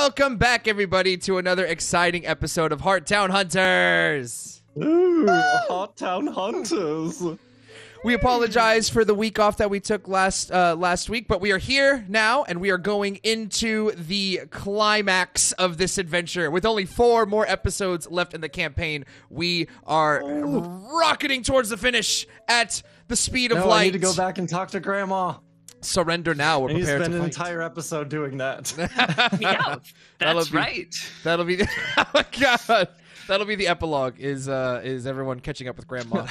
Welcome back, everybody, to another exciting episode of Hearttown Hunters. Ooh, Hearttown Hunters. We apologize for the week off that we took last week, but we are here now, and we are going into the climax of this adventure. With only 4 more episodes left in the campaign, we are rocketing towards the finish at the speed of light. I need to go back and talk to Grandma. Surrender now. We're prepared to fight. You spend an entire episode doing that. Yeah, that's right. That'll be. Oh my god! That'll be the epilogue. Is everyone catching up with Grandma?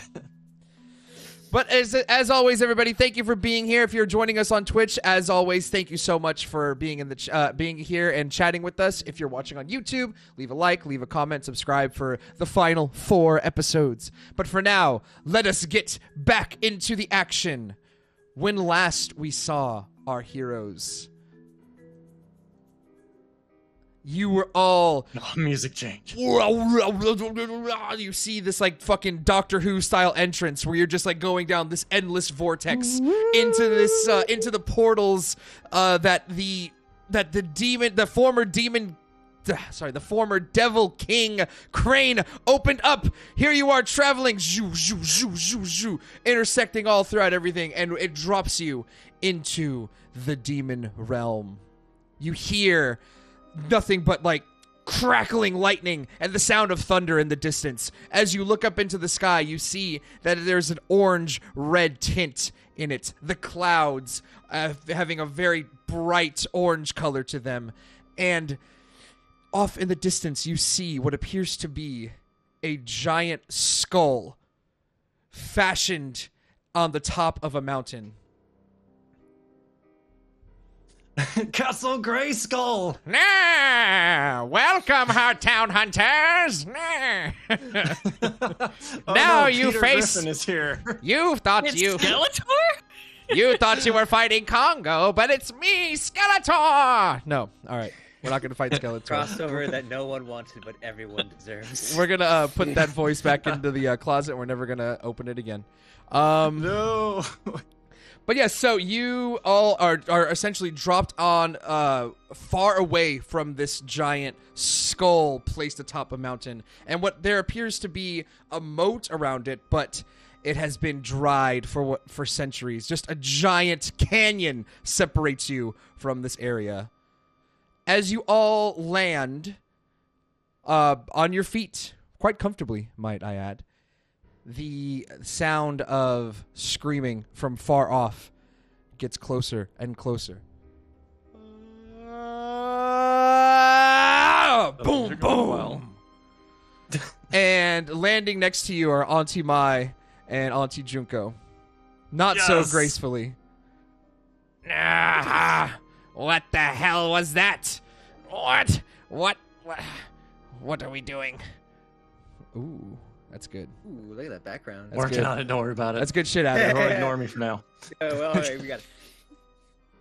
But as always, everybody, thank you for being here. If you're joining us on Twitch, as always, thank you so much for being in the being here and chatting with us. If you're watching on YouTube, leave a like, leave a comment, subscribe for the final 4 episodes. But for now, let us get back into the action. When last we saw our heroes, you were all... Oh, music change. You see this, like, fucking Doctor Who style entrance where you're just, like, going down this endless vortex into this, into the portals, that the former Devil King Crane opened up. Here you are traveling, intersecting all throughout everything, and it drops you into the demon realm. You hear nothing but, like, crackling lightning and the sound of thunder in the distance. As you look up into the sky, you see that there's an orange-red tint in it. The clouds having a very bright orange color to them. And off in the distance, you see what appears to be a giant skull fashioned on the top of a mountain. Castle Grayskull! Nah! Welcome, Hearttown Hunters! Nah. Oh, now no, you Peter face... Griffin is here. You thought It's you... Skeletor? You thought you were fighting Kongo, but it's me, Skeletor! No, alright. We're not gonna fight Skeletor. Crossover that no one wanted, but everyone deserves. We're gonna put that voice back into the closet. We're never gonna open it again. No! But yeah, so you all are essentially dropped on far away from this giant skull placed atop a mountain. And what there appears to be a moat around it, but it has been dried for centuries. Just a giant canyon separates you from this area. As you all land on your feet, quite comfortably, might I add, the sound of screaming from far off gets closer and closer. Boom, boom. And landing next to you are Auntie Mai and Auntie Junko. Not so gracefully. What the hell was that? What are we doing? Ooh, that's good. Ooh, look at that background. That's Working good. on it, don't worry about it. That's good shit, Adam. Everyone ignore me for now. Oh, well, all right, we got it.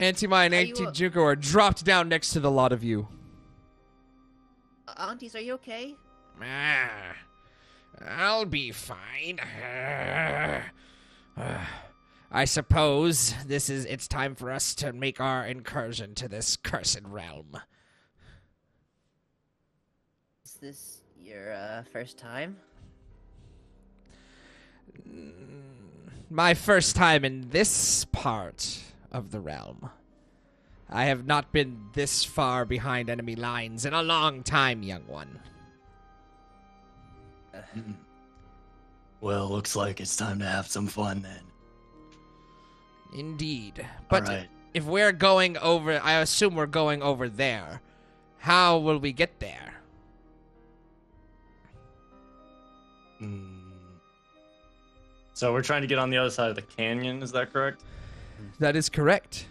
Auntie Mai and Auntie Junko are dropped down next to the lot of you. Aunties, are you okay? I'll be fine. I suppose it's time for us to make our incursion to this cursed realm. Is this your first time? My first time in this part of the realm. I have not been this far behind enemy lines in a long time, young one. Well, looks like it's time to have some fun then. Indeed. But right. If we're going over, I assume we're going over there. How will we get there? So we're trying to get on the other side of the canyon, is that correct? That is correct.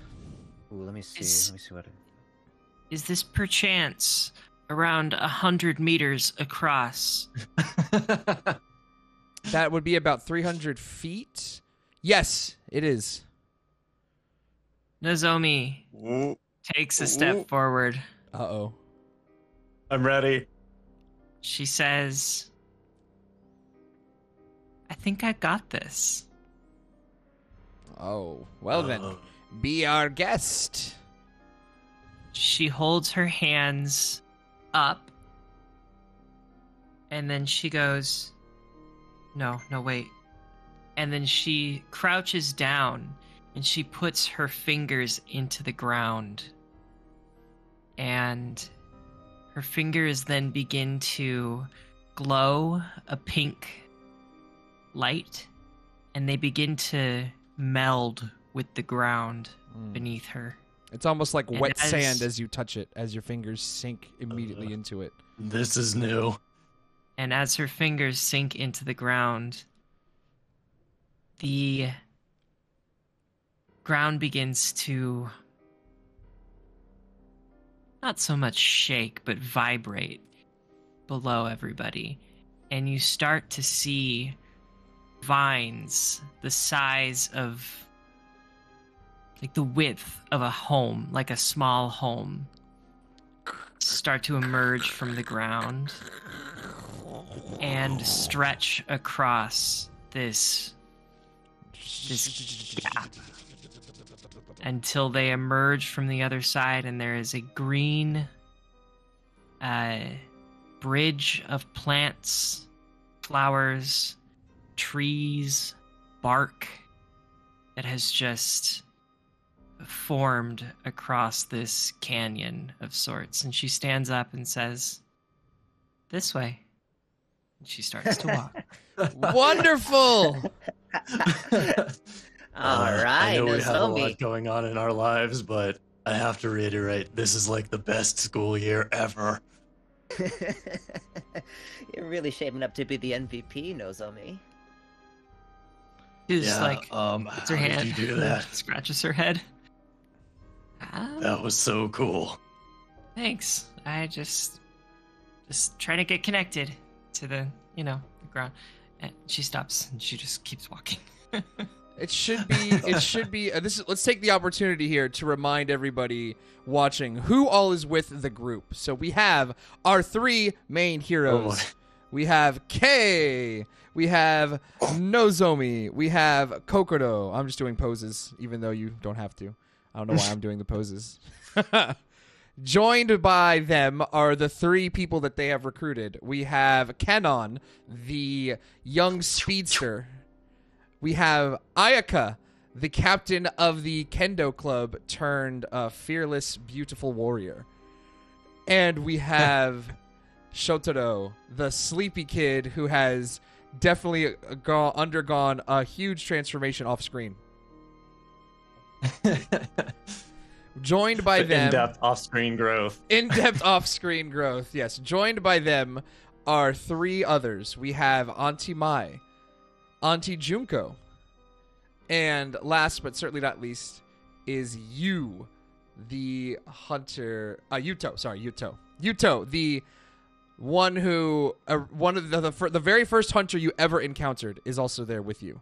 Ooh, let me see what. Is this perchance around 100 meters across? That would be about 300 feet. Yes, it is. Nozomi takes a step forward. Uh-oh. I'm ready. She says, I think I got this. Oh, well then, be our guest. she holds her hands up, and then she goes, no, wait. And then she crouches down, and she puts her fingers into the ground. And her fingers then begin to glow a pink light, and they begin to meld with the ground beneath her. It's almost like And wet sand as you touch it, as your fingers sink immediately into it. This is new. And as her fingers sink into the ground, the ground begins to not so much shake, but vibrate below everybody. And you start to see vines the size of, like, the width of a home, like a small home, start to emerge from the ground and stretch across this gap until they emerge from the other side, and there is a green bridge of plants, flowers, trees, bark that has just formed across this canyon of sorts. And she stands up and says, "This way." And she starts to walk. Wonderful! All right, I know we have a Nozomi. lot going on in our lives, but I have to reiterate, this is like the best school year ever. You're really shaping up to be the MVP, Nozomi. She's like, puts how her did hand, you do that? scratches her head. That was so cool. Thanks. I just trying to get connected to the the ground. And she stops and she just keeps walking. It should be let's take the opportunity here to remind everybody watching who all is with the group. So we have our three main heroes. Oh We have Kei, we have Nozomi, we have Kokoro. I'm just doing poses, even though you don't have to. I don't know why I'm doing the poses. Joined by them are the three people that they have recruited. We have Kenon, the young speedster. We have Ayaka, the captain of the Kendo Club turned fearless, beautiful warrior. And we have Shotaro, the sleepy kid who has definitely undergone a huge transformation off screen. Joined by them. In-depth off-screen growth. In-depth off-screen growth, yes. Joined by them are three others. We have Auntie Mai, Auntie Junko, and last but certainly not least is you, the hunter. Yuto, the one who, one of the very first hunter you ever encountered is also there with you.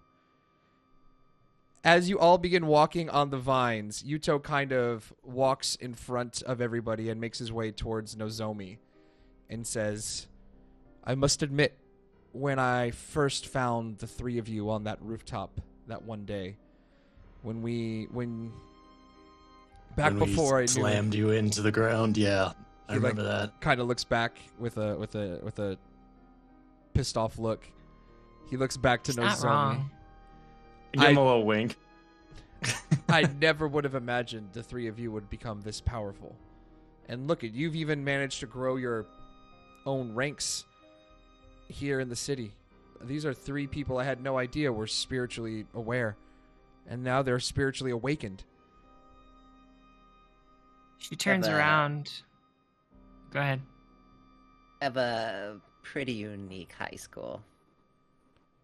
As you all begin walking on the vines, Yuto kind of walks in front of everybody and makes his way towards Nozomi and says, "I must admit, when I first found the three of you on that rooftop that one day, when before I knew slammed you into the ground, yeah, I remember that. Kind of looks back with a pissed off look. He looks back to It's not Nozomi. wrong. Give him a little wink. I never would have imagined the three of you would become this powerful. And look at you've even managed to grow your own ranks here in the city. These are three people I had no idea were spiritually aware. And now they're spiritually awakened. She turns around. Go ahead. Have a pretty unique high school.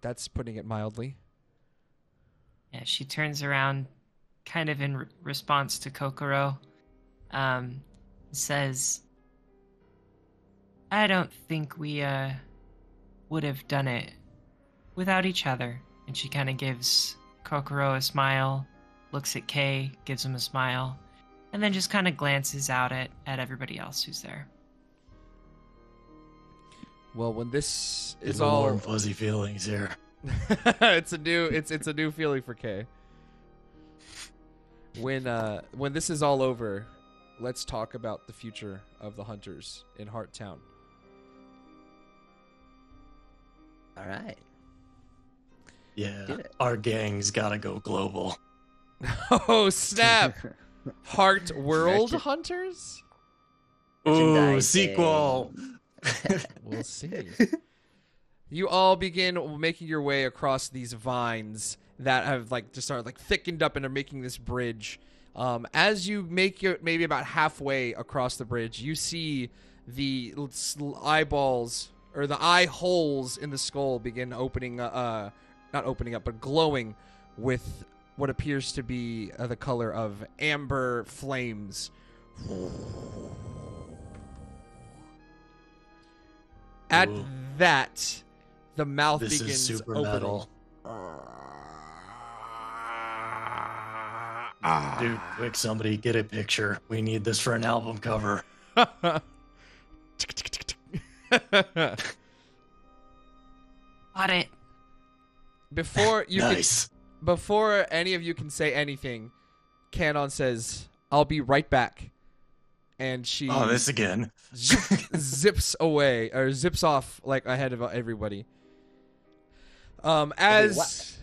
That's putting it mildly. Yeah, she turns around, kind of in response to Kokoro, says, "I don't think we would have done it without each other." And she kind of gives Kokoro a smile, looks at Kei, gives him a smile, and then just kind of glances out at everybody else who's there. Well, when this is It's all warm, fuzzy feelings here. it's a new feeling for Kay. When this is all over, let's talk about the future of the hunters in Heart Town. All right. Yeah, our gang's gotta go global. Oh, snap! Heart World Merchant- Hunters? Ooh, Merchandising. sequel. We'll see. You all begin making your way across these vines that have just started thickened up and are making this bridge. As you make your maybe about halfway across the bridge, you see the eyeballs or the eye holes in the skull begin opening, not opening up, but glowing with what appears to be the color of amber flames. At Ooh. that, the mouth This begins is super opening. metal. Dude, quick, somebody get a picture. We need this for an album cover. Got it. Before you Nice. before any of you can say anything, Canon says, "I'll be right back," and she Oh, this again. zips away or zips off ahead of everybody. What?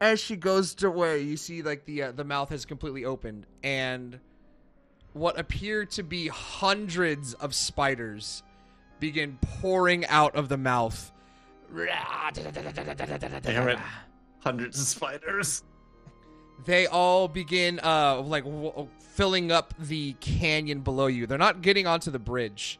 As she goes away, you see the mouth has completely opened, and what appear to be hundreds of spiders begin pouring out of the mouth. Damn it. Hundreds of spiders. They all begin filling up the canyon below you. They're not getting onto the bridge,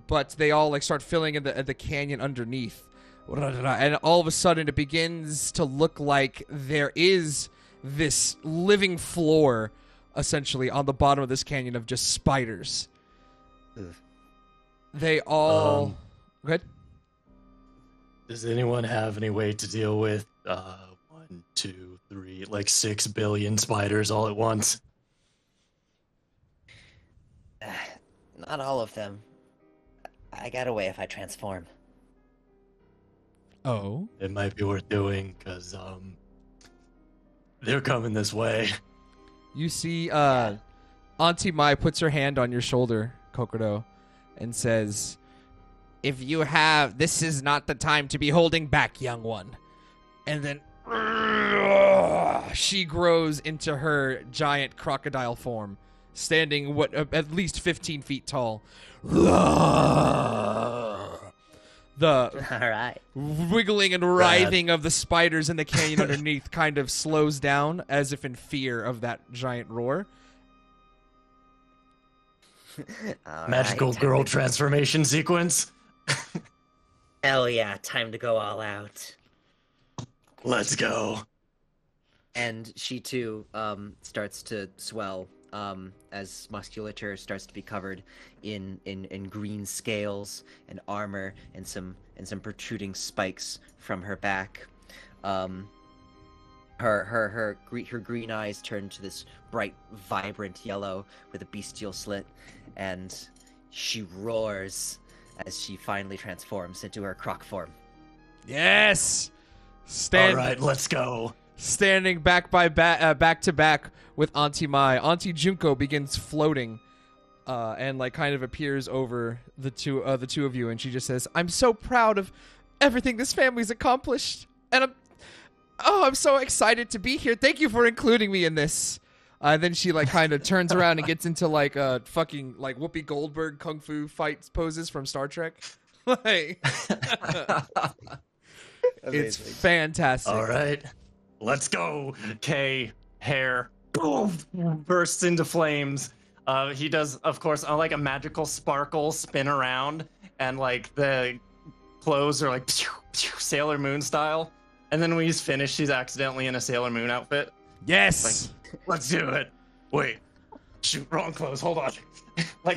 but they all start filling in the canyon underneath. And all of a sudden, it begins to look like there is this living floor, essentially, on the bottom of this canyon of just spiders. Ugh. They all... Go ahead. Does anyone have any way to deal with 1, 2, 3, 6 billion spiders all at once? Not all of them. I got away if I transform. Oh? It might be worth doing, because they're coming this way. You see Auntie Mai puts her hand on your shoulder, Kokodo, and says, "If you have... This is not the time to be holding back, young one." And then she grows into her giant crocodile form, standing at least 15 feet tall. The All right. wiggling and writhing of the spiders in the canyon underneath kind of slows down, as if in fear of that giant roar. All Magical right, girl transformation sequence. Hell yeah, time to go all out. Let's go. And she too starts to swell as musculature starts to be covered in green scales and armor and some protruding spikes from her back. Her green eyes turn to this bright, vibrant yellow with a bestial slit, and she roars as she finally transforms into her croc form. Yes! All right, let's go. Standing back to back with Auntie Mai, Auntie Junko begins floating, and kind of appears over the two of you, and she just says, "I'm so proud of everything this family's accomplished, and I'm so excited to be here. Thank you for including me in this." Then she kind of turns around and gets into a fucking Whoopi Goldberg kung fu fight poses from Star Trek. It's fantastic. All right, let's go. Kay, hair, boom, bursts into flames. He does, of course, a magical sparkle spin around, and the clothes are pew, pew, Sailor Moon style. And then when he's finished, she's accidentally in a Sailor Moon outfit. Yes. Let's do it. Wait, shoot, wrong clothes. Hold on.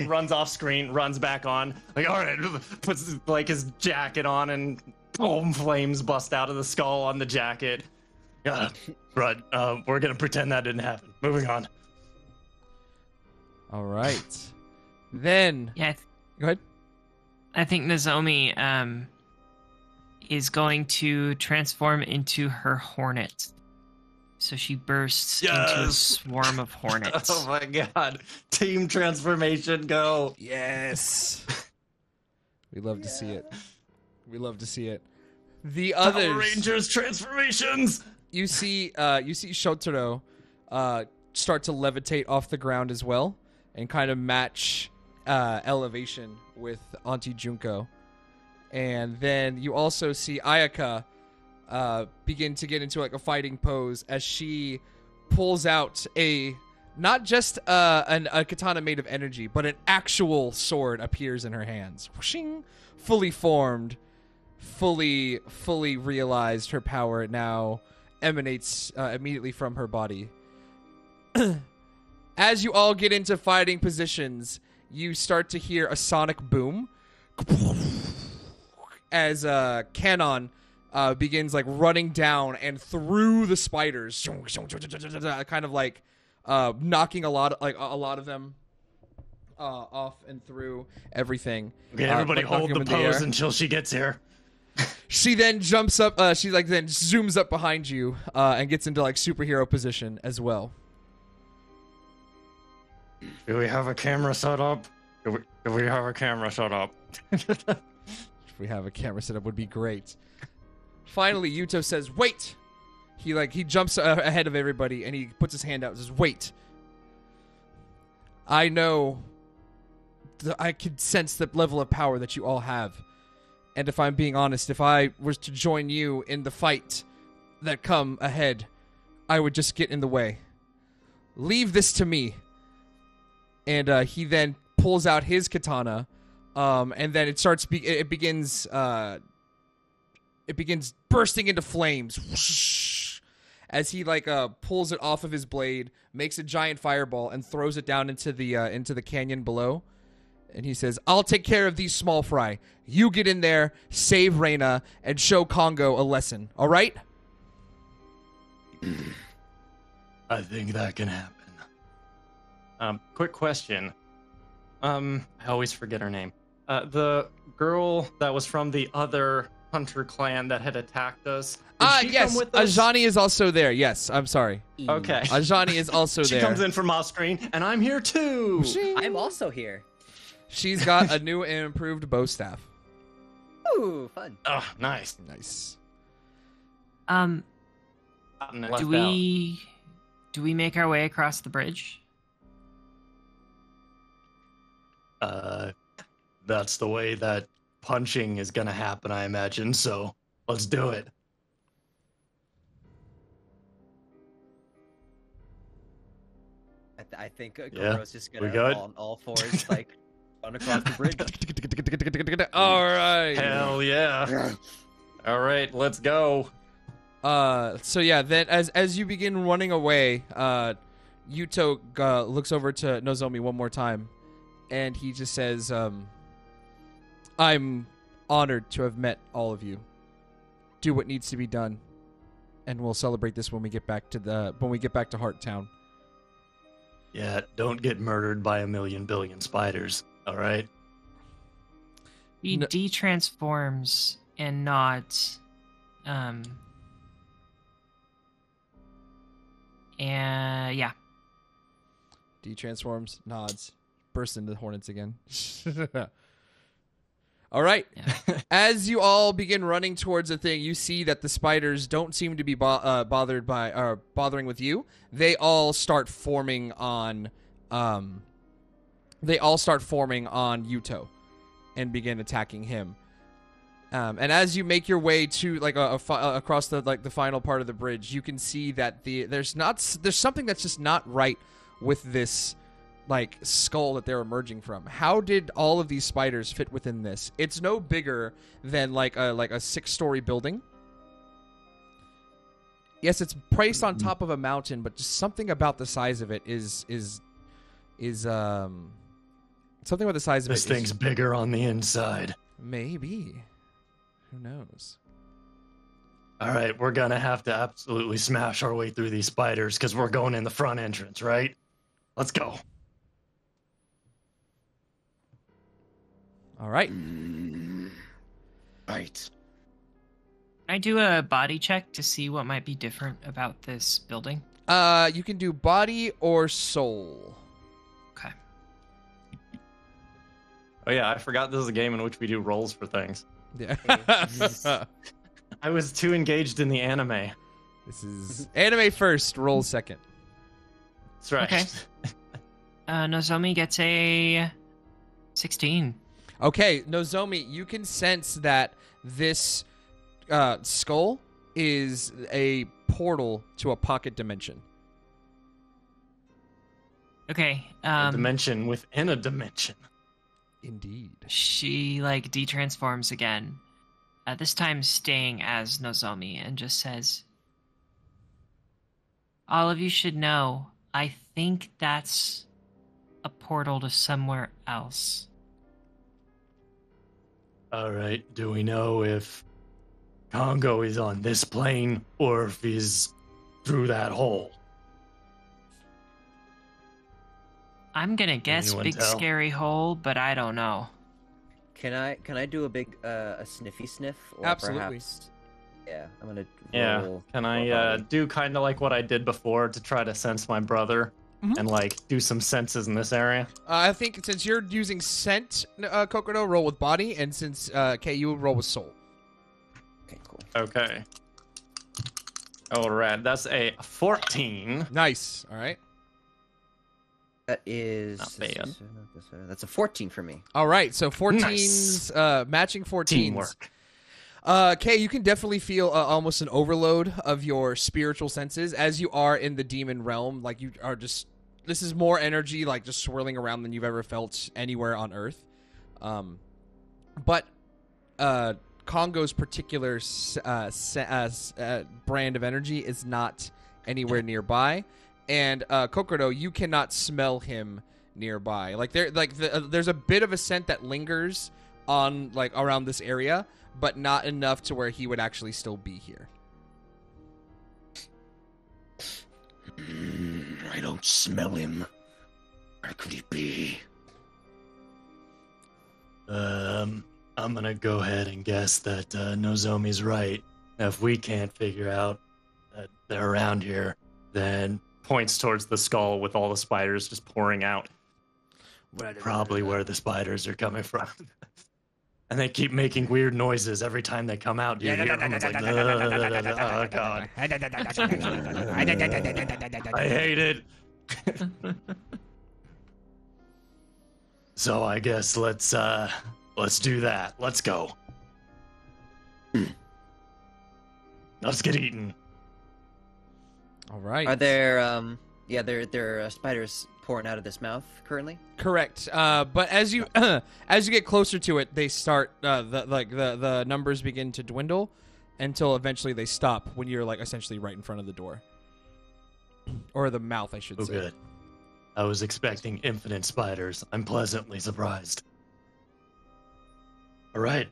Runs off screen, runs back on. All right, puts his jacket on, and boom, flames bust out of the skull on the jacket. Right, we're gonna pretend that didn't happen. Moving on. All right. Then. Yeah, Go ahead. I think Nozomi is going to transform into her hornet. So she bursts into a Yes! swarm of hornets. Oh my god. Team transformation, go. Yes. We love to see it. We love to see it. The Power others. Rangers transformations. You see Shotaro start to levitate off the ground as well, and kind of match elevation with Auntie Junko. And then you also see Ayaka begin to get into like a fighting pose as she pulls out not just a katana made of energy, but an actual sword appears in her hands. Whooshing, fully formed, fully realized. Her power now emanates immediately from her body. As you all get into fighting positions, you start to hear a sonic boom as Canon begins like running down and through the spiders, kind of like knocking a lot of them off and through everything. Okay, everybody like hold knocking the them in air. pose until she gets here. She then jumps up. She like then zooms up behind you and gets into like superhero position as well. Do we have a camera set up? Do we have a camera set up? If we have a camera set up, would be great. Finally, Yuto says, "Wait!" He jumps ahead of everybody and he puts his hand out and says, "Wait! I know. I can sense the level of power that you all have. And if I'm being honest, if I was to join you in the fight that come ahead, I would just get in the way. Leave this to me." And he then pulls out his katana, and then it begins bursting into flames. Whoosh, as he pulls it off of his blade, makes a giant fireball, and throws it down into the canyon below. And he says, "I'll take care of these small fry. You get in there, save Reina, and show Kongo a lesson. All right?" I think that can happen. Quick question. I always forget her name. The girl that was from the other hunter clan that had attacked us. Did she Yes. come with us? Ajani is also there. Yes, I'm sorry. Okay. Ajani is also She there. comes in from off screen, and I'm here too. I'm also here. She's got a new and improved bow staff. Ooh, fun. Oh, nice. Nice. Do we make our way across the bridge? That's the way that punching is gonna happen, I imagine. So let's do it. I think Yeah, Goro's just we gonna good? on all fours run across the bridge. All right. Hell yeah. All right, let's go. So yeah, then as you begin running away, Yuto looks over to Nozomi one more time, and he just says, "I'm honored to have met all of you. Do what needs to be done, and we'll celebrate this when we get back to Heart Town." Yeah, don't get murdered by a million billion spiders. All right. He de-transforms and nods. And yeah. De-transforms, nods, bursts into hornets again. All right. Yeah. As you all begin running towards the thing, you see that the spiders don't seem to be bothering with you. They all start forming on Yuto and begin attacking him. And as you make your way to across the final part of the bridge, you can see that there's something that's just not right with this skull that they're emerging from. How did all of these spiders fit within this? It's no bigger than a 6-story building. Yes, it's placed on top of a mountain, but just something about the size of it is something about the size of This thing's bigger on the inside. Maybe. Who knows? All right, we're gonna have to absolutely smash our way through these spiders because we're going in the front entrance, right? Let's go. All right. Right. I do a body check to see what might be different about this building? You can do body or soul. Okay. Oh yeah, I forgot this is a game in which we do rolls for things. Yeah. I was too engaged in the anime. This is anime first, roll second. That's right. Okay. Nozomi gets a 16. Okay, Nozomi, you can sense that this skull is a portal to a pocket dimension. Okay. A dimension within a dimension. Indeed. She like de-transforms again. This time staying as Nozomi and just says, all of you should know, I think that's a portal to somewhere else. All right. Do we know if Kongo is on this plane or if he's through that hole? I'm gonna guess Anyone big tell? scary hole, but I don't know. Can I do a big a sniffy sniff? Or Absolutely. Perhaps, yeah, I'm gonna. Yeah. Roll Can for I body. do kind of like what I did before to try to sense my brother Mhm. and like do some senses in this area? I think since you're using scent, Kokodo, roll with body, and since Kay, you roll with soul. Okay, cool. Okay. All right. That's a 14. Nice. All right. That is. Not bad. That's a 14 for me. All right. So 14s, matching 14s. Teamwork. Kay, you can definitely feel almost an overload of your spiritual senses as you are in the demon realm. Like you are just, this is more energy, like just swirling around than you've ever felt anywhere on Earth. But Kongo's particular brand of energy is not anywhere nearby, and Kokodo, you cannot smell him nearby. Like there's a bit of a scent that lingers on like around this area, but not enough to where he would actually still be here. I don't smell him. Where could he be? I'm gonna go ahead and guess that Nozomi's right. If we can't figure out that they're around here, then points towards the skull with all the spiders just pouring out. Probably where the spiders are coming from. And they keep making weird noises every time they come out. You hear them? It's like, oh god. I hate it. So I guess let's do that. Let's go. Let's get eaten. All right. Are there there are spiders pouring out of this mouth currently? Correct. But as you as you get closer to it, they start the numbers begin to dwindle until eventually they stop when you're like essentially right in front of the door. Or the mouth, I should Oh say. good. I was expecting infinite spiders. I'm pleasantly surprised. All right.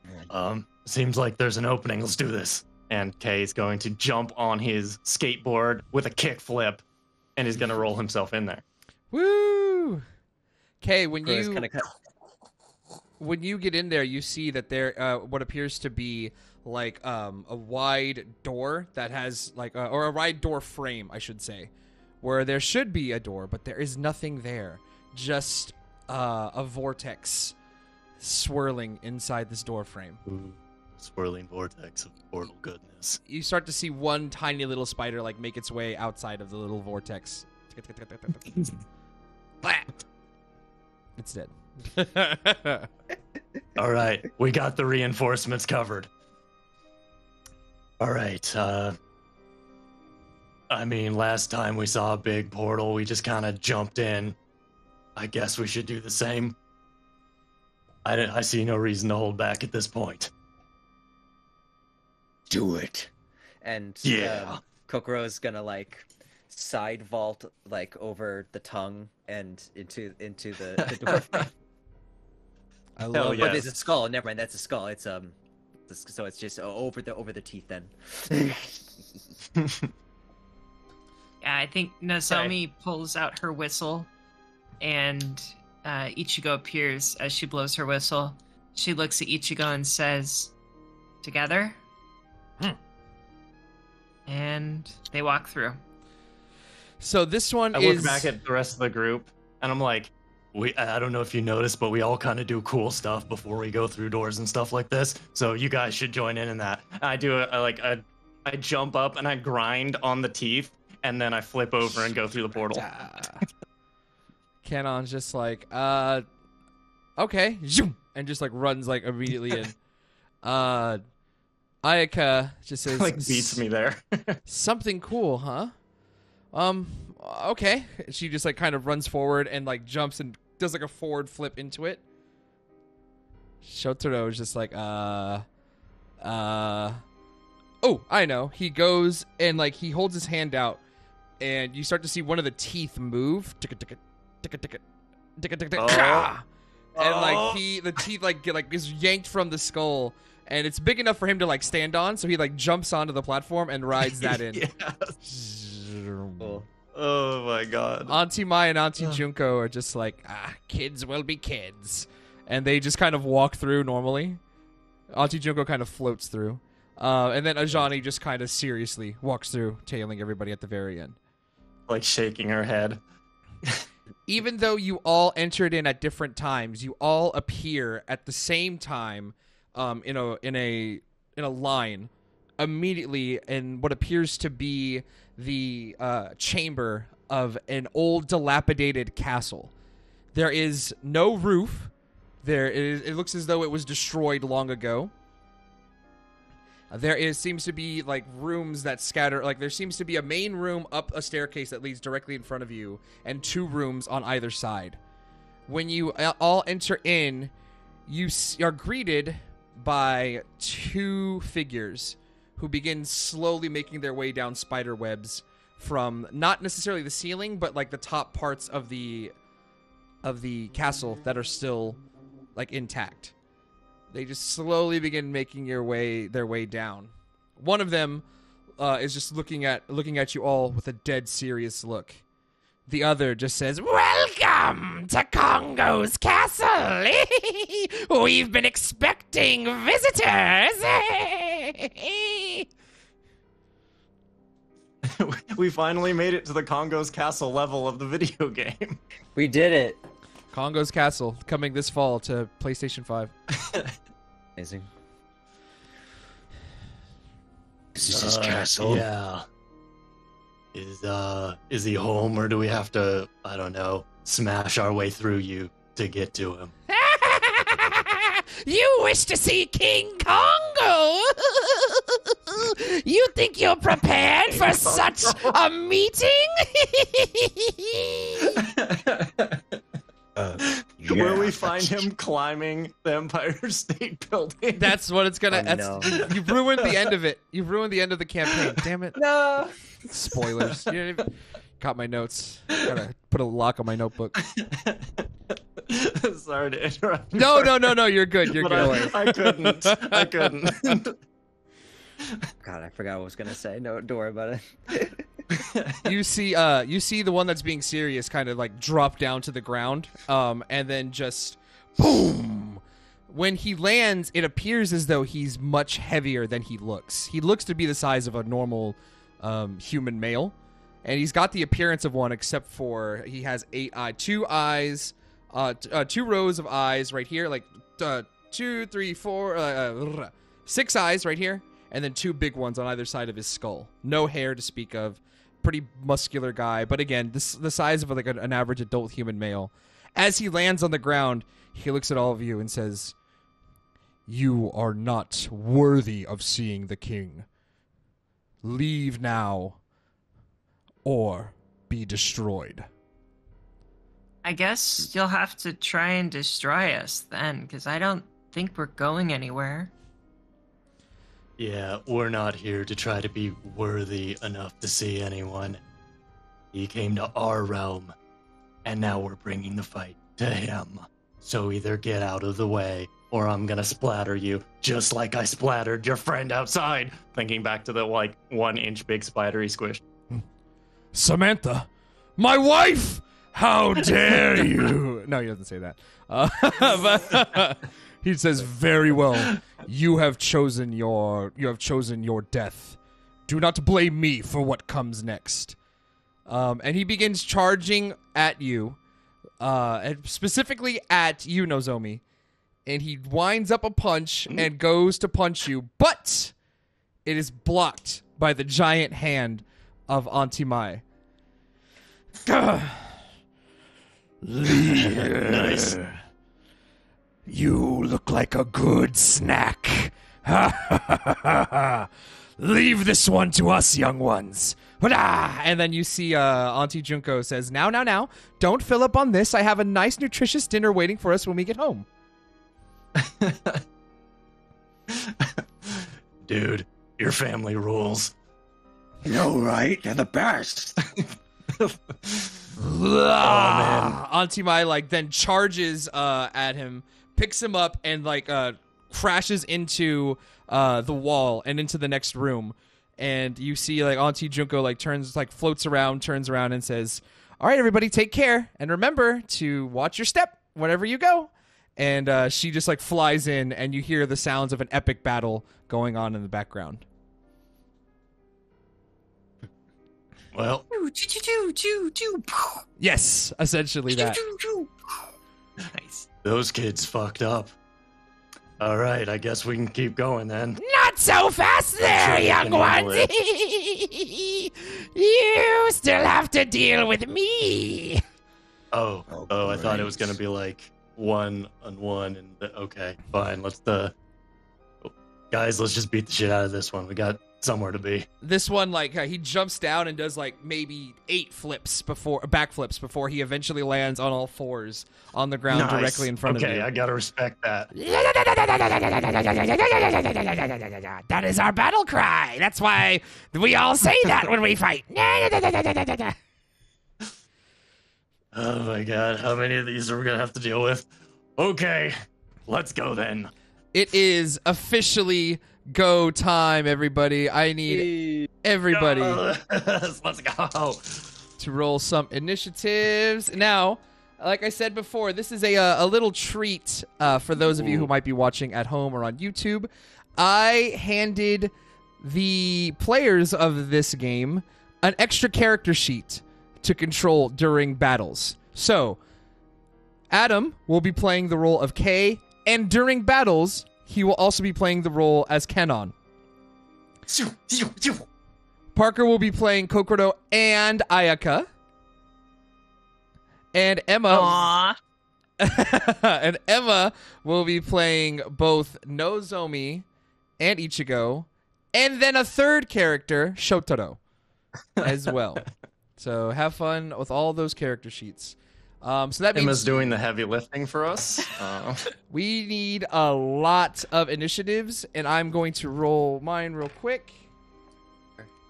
Seems like there's an opening. Let's do this. And Kay is going to jump on his skateboard with a kickflip, and he's going to roll himself in there. Woo! Okay, when Or is you kinda cut- when you get in there, you see that there what appears to be like a wide door that has like or a wide door frame, I should say, where there should be a door, but there is nothing there. Just a vortex swirling inside this door frame. Ooh, swirling vortex of portal goodness. You start to see one tiny little spider like make its way outside of the little vortex. It's dead. All right, we got the reinforcements covered. All right, I mean, last time we saw a big portal, we just kind of jumped in. I guess we should do the same. I see no reason to hold back at this point. Do it. And Yeah. Kokoro's gonna like side vault like over the tongue and into the door. I Hell love yeah. But there's a skull. Never mind, that's a skull. It's so it's just over the teeth then. Yeah, I think Nozomi pulls out her whistle, and Ichigo appears as she blows her whistle. She looks at Ichigo and says, "Together?" And they walk through. So this one I is... look back at the rest of the group, and I'm like, I don't know if you noticed, but we all kind of do cool stuff before we go through doors and stuff like this. So you guys should join in that. I do I jump up and I grind on the teeth, and then I flip over and go through the portal. Kanon's just like, okay, zoom, and just like runs like immediately in. Ayaka just says, Like beats me there. something cool, huh? Okay. She just like kind of runs forward and like jumps and does like a forward flip into it. Shotaro is just like, oh, I know. He goes and like he holds his hand out, and you start to see one of the teeth move. And like the teeth like is yanked from the skull, and it's big enough for him to like stand on, so he like jumps onto the platform and rides that in. Cool. Oh my god. Auntie Mai and Auntie Junko are just like, kids will be kids, and they just kind of walk through normally. Auntie Junko kind of floats through, and then Ajani just kind of seriously walks through, tailing everybody at the very end. Like shaking her head. Even though you all entered in at different times, you all appear at the same time, in a line, immediately in what appears to be the chamber of an old, dilapidated castle. There is no roof. It looks as though it was destroyed long ago. Seems to be like rooms that scatter, like there seems to be a main room up a staircase that leads directly in front of you, and 2 rooms on either side. When you all enter in, you are greeted by 2 figures who begin slowly making their way down spider webs from not necessarily the ceiling, but like the top parts of the castle that are still like intact. They just slowly begin making their way down. One of them is just looking at you all with a dead serious look. The other just says, "Welcome to Kongo's castle. We've been expecting visitors." We finally made it to the Kongo's castle level of the video game. We did it. Kongo's Castle, coming this fall to PlayStation 5. Amazing. Is this his castle? Yeah. Is he home, or do we have to, I don't know, smash our way through you to get to him? You wish to see King Kongo? You think you're prepared for such a meeting? Where we find him climbing the Empire State Building. That's what it's gonna. Oh, no. You've ruined the end of it. You've ruined the end of the campaign. Damn it! No. Spoilers. You didn't even... Caught my notes. Gotta put a lock on my notebook. Sorry to interrupt. No. You're good. You're But good. I couldn't. God, I forgot what I was gonna say. No, don't worry about it. You see the one that's being serious kind of like drop down to the ground, and then just boom. When he lands, it appears as though he's much heavier than he looks. He looks to be the size of a normal human male, and he's got the appearance of one, except for he has 2 eyes, 2 rows of eyes right here, like 2, 3, 4, 6 eyes right here, and then 2 big ones on either side of his skull. No hair to speak of. Pretty muscular guy, but again, the size of like an average adult human male. As he lands on the ground, he looks at all of you and says, "You are not worthy of seeing the king. Leave now, or be destroyed." I guess you'll have to try and destroy us then, because I don't think we're going anywhere. Yeah, we're not here to try to be worthy enough to see anyone. He came to our realm, and now we're bringing the fight to him. So either get out of the way, or I'm gonna splatter you, just like I splattered your friend outside. Thinking back to the, 1-inch big spider he squished. Samantha, my wife! How dare you! No, he doesn't say that. But he says, "Very well. You have chosen your death. Do not blame me for what comes next. And he begins charging at you, and specifically at you, Nozomi. And he winds up a punch and goes to punch you, but it is blocked by the giant hand of Auntie Mai. Nice. You look like a good snack. Leave this one to us, young ones. And then you see Auntie Junko says, Now, don't fill up on this. I have a nice, nutritious dinner waiting for us when we get home. Dude, your family rules. You know, right? They're the best. man. Auntie Mai then charges at him, picks him up, and crashes into the wall and into the next room. And you see Auntie Junko floats around, turns around, and says, "All right, everybody, take care, and remember to watch your step whenever you go." And she just flies in, and you hear the sounds of an epic battle going on in the background. Well, Yes, essentially that. Nice. those kids fucked up. All right, I guess we can keep going then. Not so fast there, Sure, young you can handle ones. You still have to deal with me. Oh, I thought it was great. gonna be one on one, and okay, fine. Guys, let's just beat the shit out of this one. We got somewhere to be. This one, he jumps down and does maybe 8 backflips before he eventually lands on all fours on the ground Nice. directly in front of you. Okay, I gotta respect that. That is our battle cry. That's why we all say that when we fight. Oh my god, how many of these are we gonna have to deal with? Okay, let's go then. It is officially go time, everybody. I need everybody Let's go. to roll some initiatives. Now, like I said before, this is a little treat for those of you who might be watching at home or on YouTube. I handed the players of this game an extra character sheet to control during battles. So, Adam will be playing the role of Kay, and during battles, he will also be playing the role as Kenon. Parker will be playing Kokoro and Ayaka. And Emma and Emma will be playing both Nozomi and Ichigo, and then a third character, Shotaro, as well. So have fun with all those character sheets. So that means Emma's doing the heavy lifting for us. we need a lot of initiatives, and I'm going to roll mine real quick.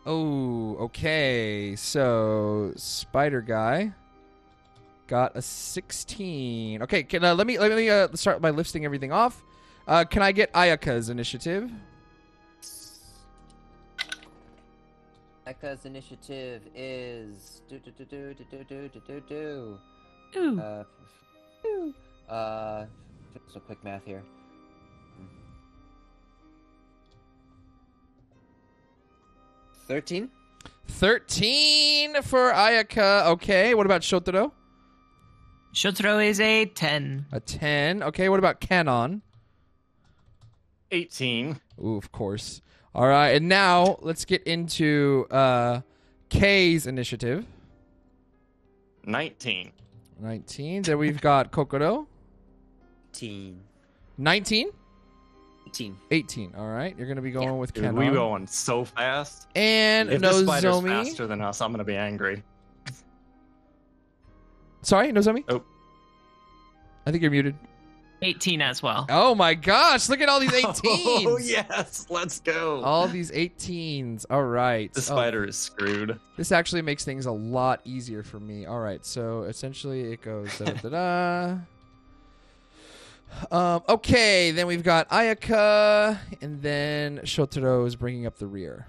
Oh, okay. So Spider Guy got a 16. Okay, let me start by listing everything off. Can I get Ayaka's initiative? Ekka's initiative is Ooh. so quick math here. 13. 13 for Ayaka. Okay, what about Shotaro? Shotaro is a 10. A 10. Okay, what about Kanon? 18. Ooh, of course. All right, and now let's get into Kay's initiative. 19. 19. Then we've got Kokoro. 18. 19? 18. 18. All right, you're going to be going with Dude, Kanon. we going so fast. And If the spider's Nozomi. faster than us, I'm gonna be angry. Sorry, Nozomi? Oh. I think you're muted. 18 as well. Oh my gosh, look at all these 18s. Oh yes, let's go. All these 18s. All right. The spider is screwed. This actually makes things a lot easier for me. All right, so essentially it goes da-da-da-da. Okay, then we've got Ayaka, and then Shotaro is bringing up the rear.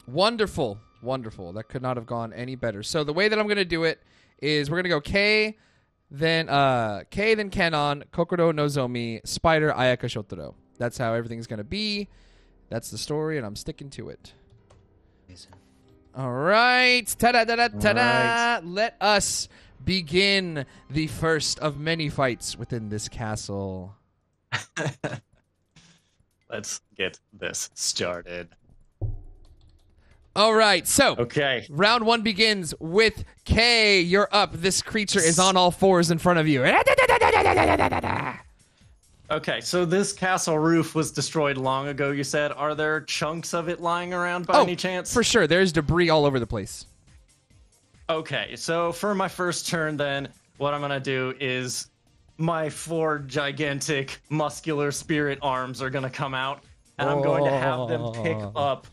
Wonderful. Wonderful. That could not have gone any better. So the way that I'm going to do it is we're going to go K, then Kanon, Kokoro, Nozomi, Spider, Ayaka, Shotaro. That's how everything's going to be. That's the story, and I'm sticking to it. All right. Ta-da-da-da-ta-da. Right. Let us begin the first of many fights within this castle. Let's get this started. All right. So, Okay. round 1 begins with K. You're up. This creature is on all fours in front of you. Okay, so this castle roof was destroyed long ago, you said. Are there chunks of it lying around by any chance? For sure. There's debris all over the place. Okay, so for my first turn then, what I'm going to do is my 4 gigantic muscular spirit arms are going to come out, and I'm going to have them pick up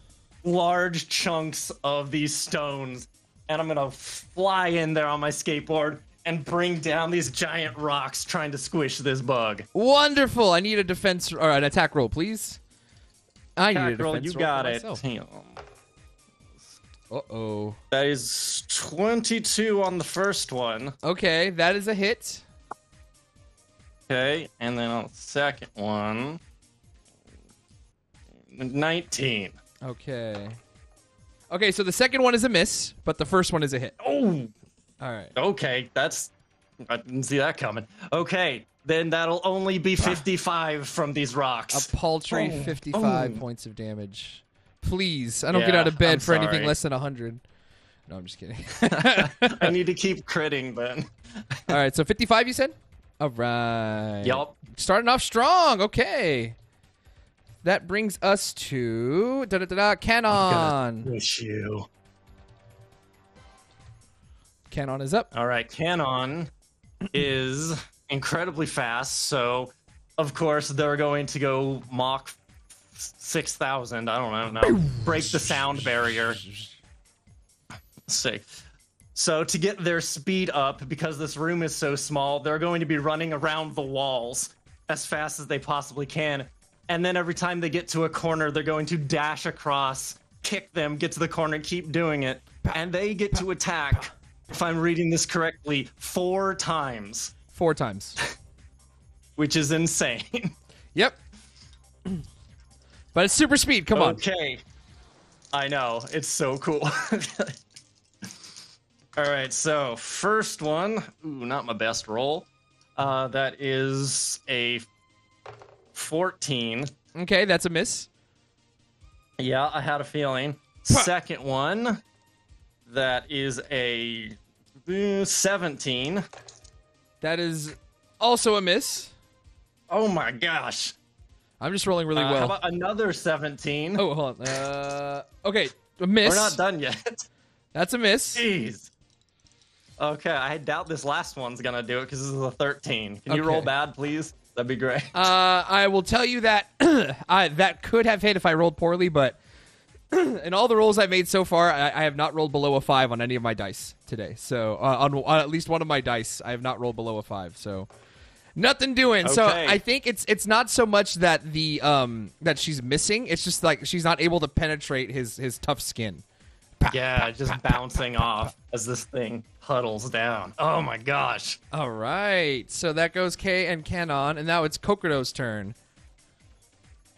large chunks of these stones, and I'm going to fly in there on my skateboard and bring down these giant rocks trying to squish this bug. Wonderful. I need a defense or an attack roll, please. I need a Attack roll, defense you roll got for it. myself. Damn. Uh-oh. That is 22 on the first one. Okay, that is a hit. Okay, and then on the second one, 19. Okay. Okay, so the second one is a miss, but the first one is a hit. Oh, All right. okay, I didn't see that coming. Okay, then that'll only be 55 from these rocks. A paltry Oh. 55 Oh. points of damage. Please, I don't get Yeah, out of bed I'm for anything sorry. less than 100. No, I'm just kidding. I need to keep critting then. All right, so 55 you said? All right. Yup. Starting off strong. Okay. That brings us to Canon. Wish you. Canon is up. All right, Canon is incredibly fast, so of course they're going to go Mach 6,000. I don't know. Break the sound barrier. Sick. So to get their speed up, because this room is so small, they're going to be running around the walls as fast as they possibly can. And then every time they get to a corner, they're going to dash across, kick them, get to the corner, keep doing it. And they get to attack, if I'm reading this correctly, 4 times, 4 times. which is insane. Yep. But it's super speed. Come on. Okay. I know. It's so cool. All right, so first one. Ooh, not my best roll. That is a 14. Okay, that's a miss. Yeah, I had a feeling. Second one. That is a 17. That is also a miss. Oh my gosh. I'm just rolling really How well. about another 17? Oh, hold on. Okay, a miss. We're not done yet. That's a miss. Jeez. Okay, I doubt this last one's gonna do it because this is a 13. Can you roll Okay. bad, please? That'd be great. I will tell you that that could have hit if I rolled poorly, but in all the rolls I've made so far, I have not rolled below a 5 on any of my dice today. So on at least one of my dice, I have not rolled below a 5. So nothing doing. So Okay. I think it's not so much that the that she's missing. It's just like she's not able to penetrate his tough skin. Yeah, just bouncing off as this thing huddles down. Oh my gosh. All right. So that goes K and Canon, and now it's Kokoro's turn.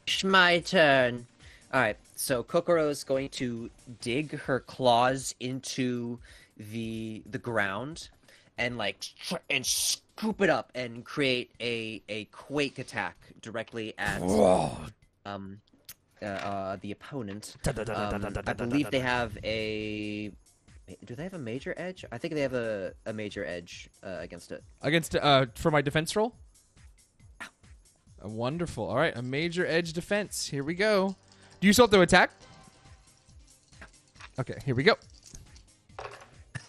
It's my turn. All right, so Kokoro's going to dig her claws into the ground and and scoop it up and create a quake attack directly at the opponent. I believe they have a. Do they have a major edge? I think they have a major edge against it. Against for my defense roll. Wonderful. All right, a major edge defense. Here we go. Do you still have to attack? Okay, here we go.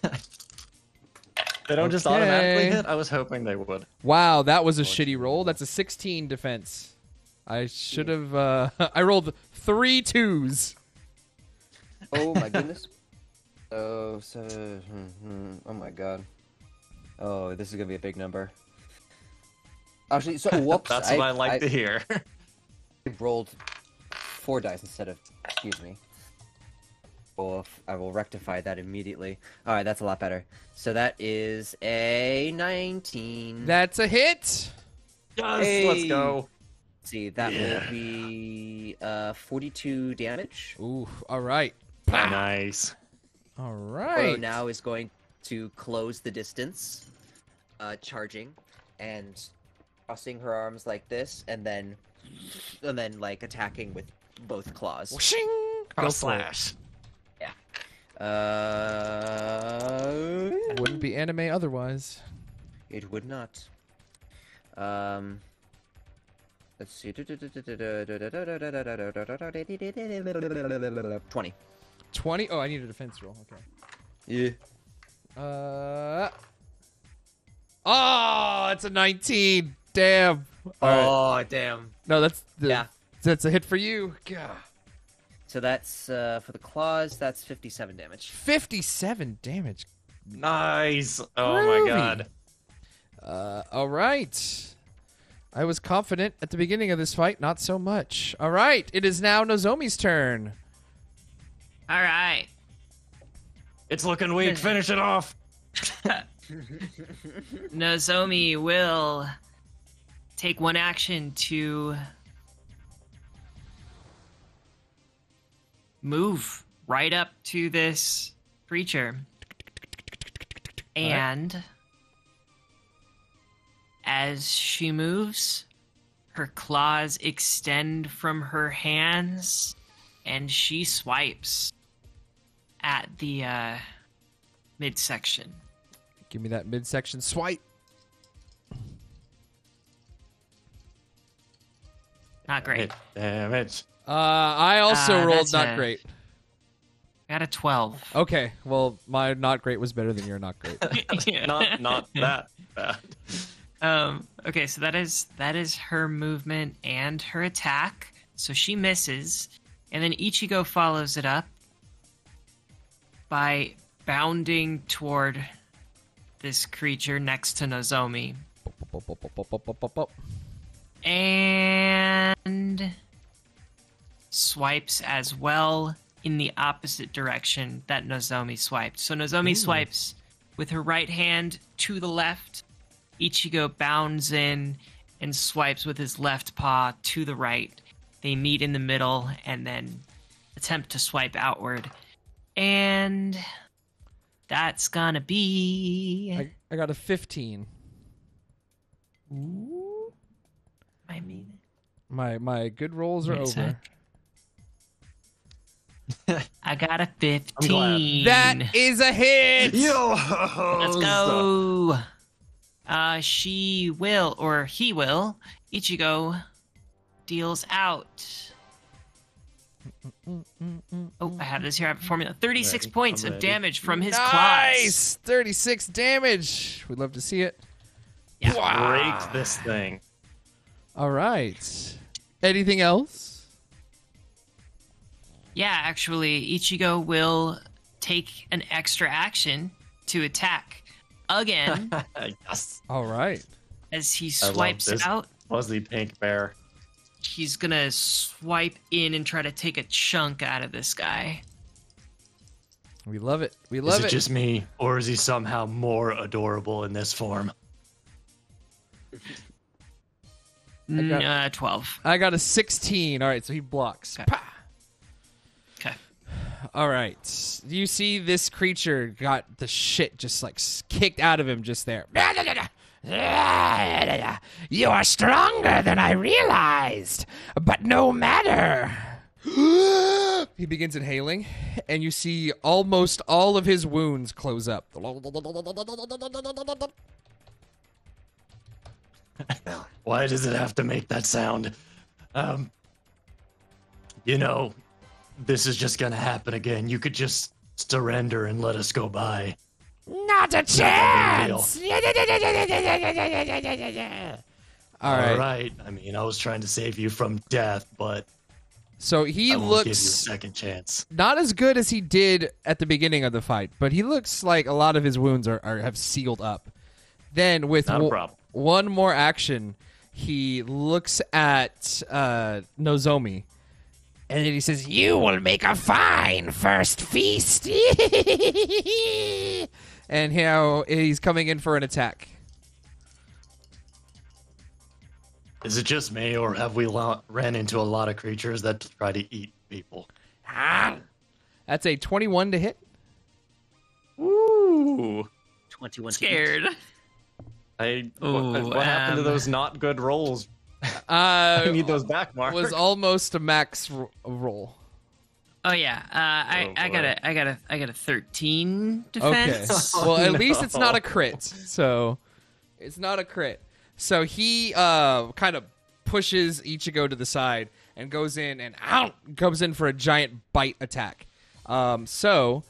They don't just Okay. automatically hit? I was hoping they would. Wow, that was a shitty roll. That's a 16 defense. I should have. I rolled 3 2s. Oh my goodness. Oh my god. Oh, this is gonna be a big number. Actually, so whoops. That's what I like to hear. I rolled 4 dice instead of. Excuse me. Well, I will rectify that immediately. All right, that's a lot better. So that is a 19. That's a hit. Yes, Hey. let's go. see. That will be 42 damage. Ooh, all right. Nice. All Koro right. now is going to close the distance, charging, and crossing her arms like this, and then like attacking with both claws. Whooshing. Go for it. Wouldn't be anime otherwise. It would not. Let's see. 20. 20. Oh, I need a defense roll. Okay. Yeah. Oh, it's a 19. Damn. All right. Oh, damn. No, that's Yeah. That's a hit for you. God. So that's for the claws. That's 57 damage. 57 damage. Nice. Oh Groovy. my god. All right. I was confident at the beginning of this fight, not so much. All right, it is now Nozomi's turn. All right. It's looking weak. Finish it off. Nozomi will take one action to move right up to this creature. And as she moves, her claws extend from her hands and she swipes at the midsection. Give me that midsection swipe. Not great. Hit damage. I also rolled that's not a- great. Got a 12. Okay, well, my not great was better than your not great. Not that bad. Okay, so that is her movement and her attack. So she misses, and then Ichigo follows it up by bounding toward this creature next to Nozomi. And swipes as well in the opposite direction that Nozomi swiped. So Nozomi swipes with her right hand to the left. Ichigo bounds in and swipes with his left paw to the right. They meet in the middle and then attempt to swipe outward. And that's gonna be... I got a 15. Ooh. I mean... My good rolls are Wait a over. I got a 15. That is a hit! Yo! Let's go. She will, or he will. Ichigo deals out. Oh, I have this here. I have a formula. 36 Ready. points I'm of ready. damage from his claws. Nice! 36 damage. We'd love to see it. Yeah. Break this thing. All right. Anything else? Yeah, actually, Ichigo will take an extra action to attack again Yes. All right. as he I love swipes this. out. Fuzzy pink bear. He's gonna swipe in and try to take a chunk out of this guy. We love it. We Is love it it. just me, or is he somehow more adorable in this form? 12. I got a 16. All right, so he blocks. Okay. Pah! Okay. All right. You see this creature got the shit just like kicked out of him just there. You are stronger than I realized, but no matter. He begins inhaling, and you see almost all of his wounds close up. Why does it have to make that sound? This is just gonna happen again. You could just surrender and let us go by. Not a chance. All right. All right. I mean, I was trying to save you from death, but So he I won't give you a looks second chance. not as good as he did at the beginning of the fight, but he looks like a lot of his wounds have sealed up. Then with Not a problem. one more action, he looks at Nozomi. And then he says, "You will make a fine first feast." And now he's coming in for an attack. Is it just me, or have we ran into a lot of creatures that try to eat people? That's a 21 to hit. Ooh. 21 Scared. What happened to those not good rolls? I need those back, Mark. Was almost a max roll. Oh yeah, I got a 13 defense. Okay. Well, at least it's not a crit. So it's not a crit. So he kind of pushes Ichigo to the side and goes in and comes in for a giant bite attack. It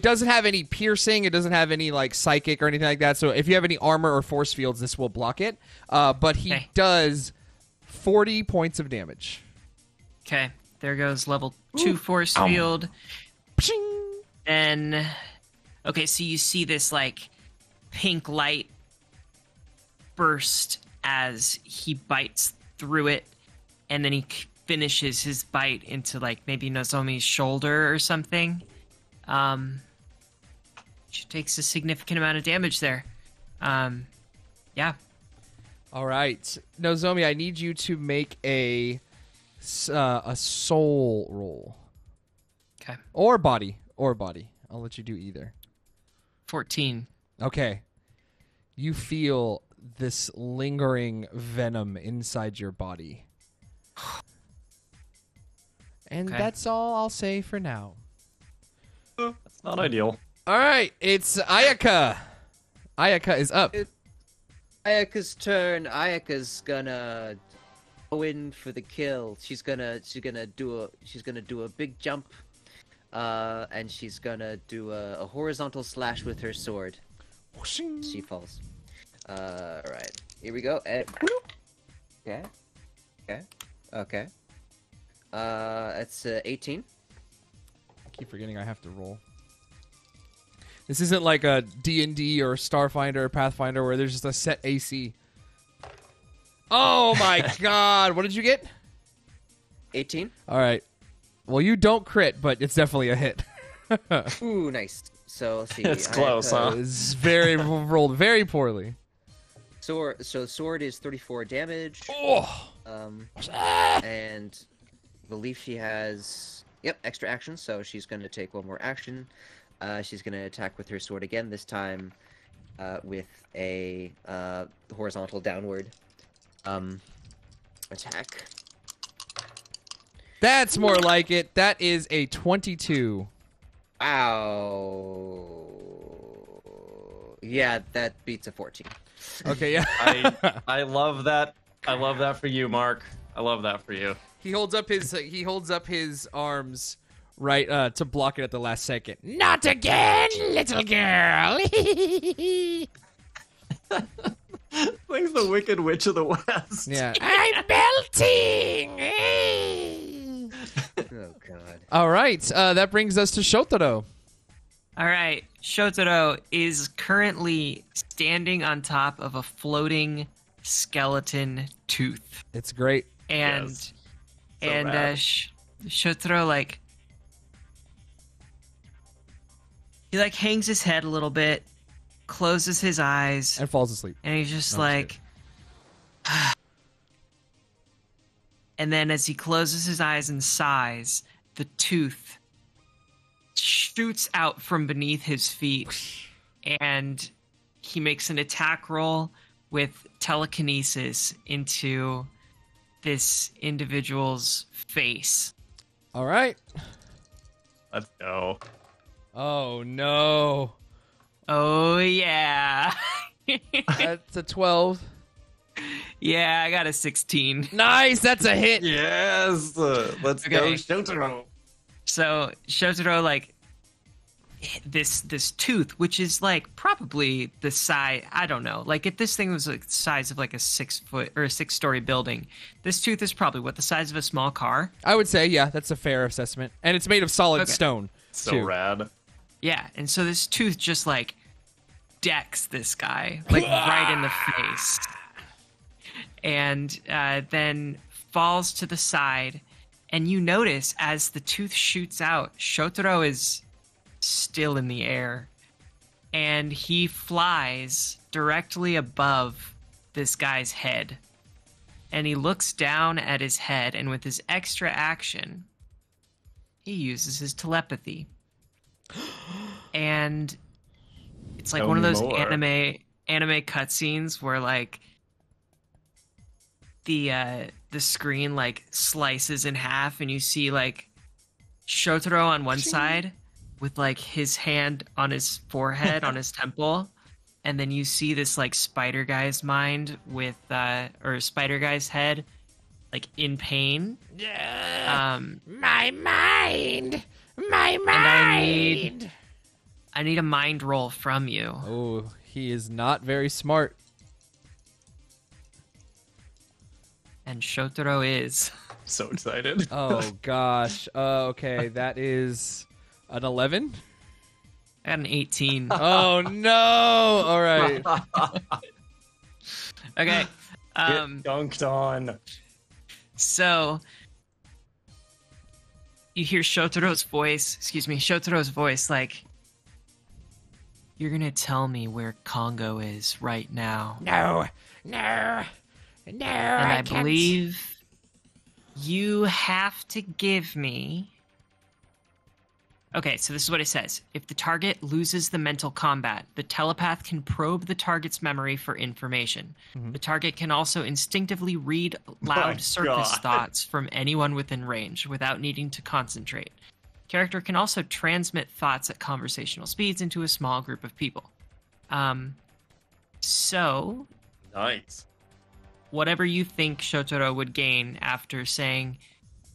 doesn't have any piercing. It doesn't have any like psychic or anything like that. So if you have any armor or force fields, this will block it. But he does 40 points of damage. Okay, there goes level 2 force field. Then, okay, so you see this like pink light burst as he bites through it, and then he finishes his bite into like maybe Nozomi's shoulder or something. She takes a significant amount of damage there. Yeah. All right, Nozomi, I need you to make a soul roll. Okay. Or body. I'll let you do either. 14. Okay. You feel this lingering venom inside your body. And Okay. that's all I'll say for now. That's not ideal. All right, it's Ayaka. Ayaka is up. Ayaka's turn. Ayaka's gonna go in for the kill. She's gonna do a big jump, and she's gonna do a horizontal slash with her sword. She falls. Right. Here we go. Okay. That's 18. I keep forgetting I have to roll. This isn't like a D&D or Starfinder or Pathfinder where there's just a set AC. Oh my god. What did you get? 18. All right. Well, you don't crit, but it's definitely a hit. Ooh, nice. So let's see. It's close, huh? It's rolled very poorly. Sword. So sword is 34 damage. Oh. And I believe she has extra action. So she's going to take one more action. She's going to attack with her sword again. This time, with a horizontal downward attack. That's more like it. That is a 22. Ow. Yeah, that beats a 14. Okay, yeah. I love that. I love that for you, Mark. I love that for you. He holds up his arms right to block it at the last second. Not again, little girl. Like the Wicked Witch of the West. Yeah. I'm belting. Oh god. All right. That brings us to Shotaro. All right, Shotaro is currently standing on top of a floating skeleton tooth, It's great. and Yes. So and rad. Shotaro he hangs his head a little bit, closes his eyes, And falls asleep. and he's just Oh, like. And then as he closes his eyes and sighs, the tooth shoots out from beneath his feet, and he makes an attack roll with telekinesis into this individual's face. All right. Let's go. Oh, no. Oh, yeah. That's a 12. Yeah, I got a 16. Nice. That's a hit. Yes. Let's go, Okay. Shotaro. So Shotaro, this tooth, which is probably the size, I don't know. If this thing was the size of a 6-foot or a 6-story building, this tooth is probably the size of a small car. I would say, yeah, that's a fair assessment. And it's made of solid Okay. stone. So too. rad. Yeah, and so this tooth just decks this guy right in the face, and then falls to the side. And you notice as the tooth shoots out, Shotaro is still in the air, and he flies directly above this guy's head. And he looks down at his head, and with his extra action, he uses his telepathy. And it's like Tell one of me those more. anime cutscenes where like the screen like slices in half, and you see like Shotaro on one side with like his hand on his forehead on his temple, and then you see this like spider guy's mind with or spider guy's head like in pain. My mind! My And mind! I need a mind roll from you. Oh, he is not very smart. And Shotaro is. So excited. Oh gosh. Okay, that is an 11. I got an 18. Oh no! All right. Okay. Get dunked on. So you hear Shotaro's voice like, you're gonna tell me where Kongo is right now. No, And I I can't. believe you have to give me... Okay, so this is what it says. If the target loses the mental combat, the telepath can probe the target's memory for information. The target can also instinctively read loud surface God. thoughts from anyone within range without needing to concentrate. Character can also transmit thoughts at conversational speeds into a small group of people. So, Nice. whatever you think Shotaro would gain after saying,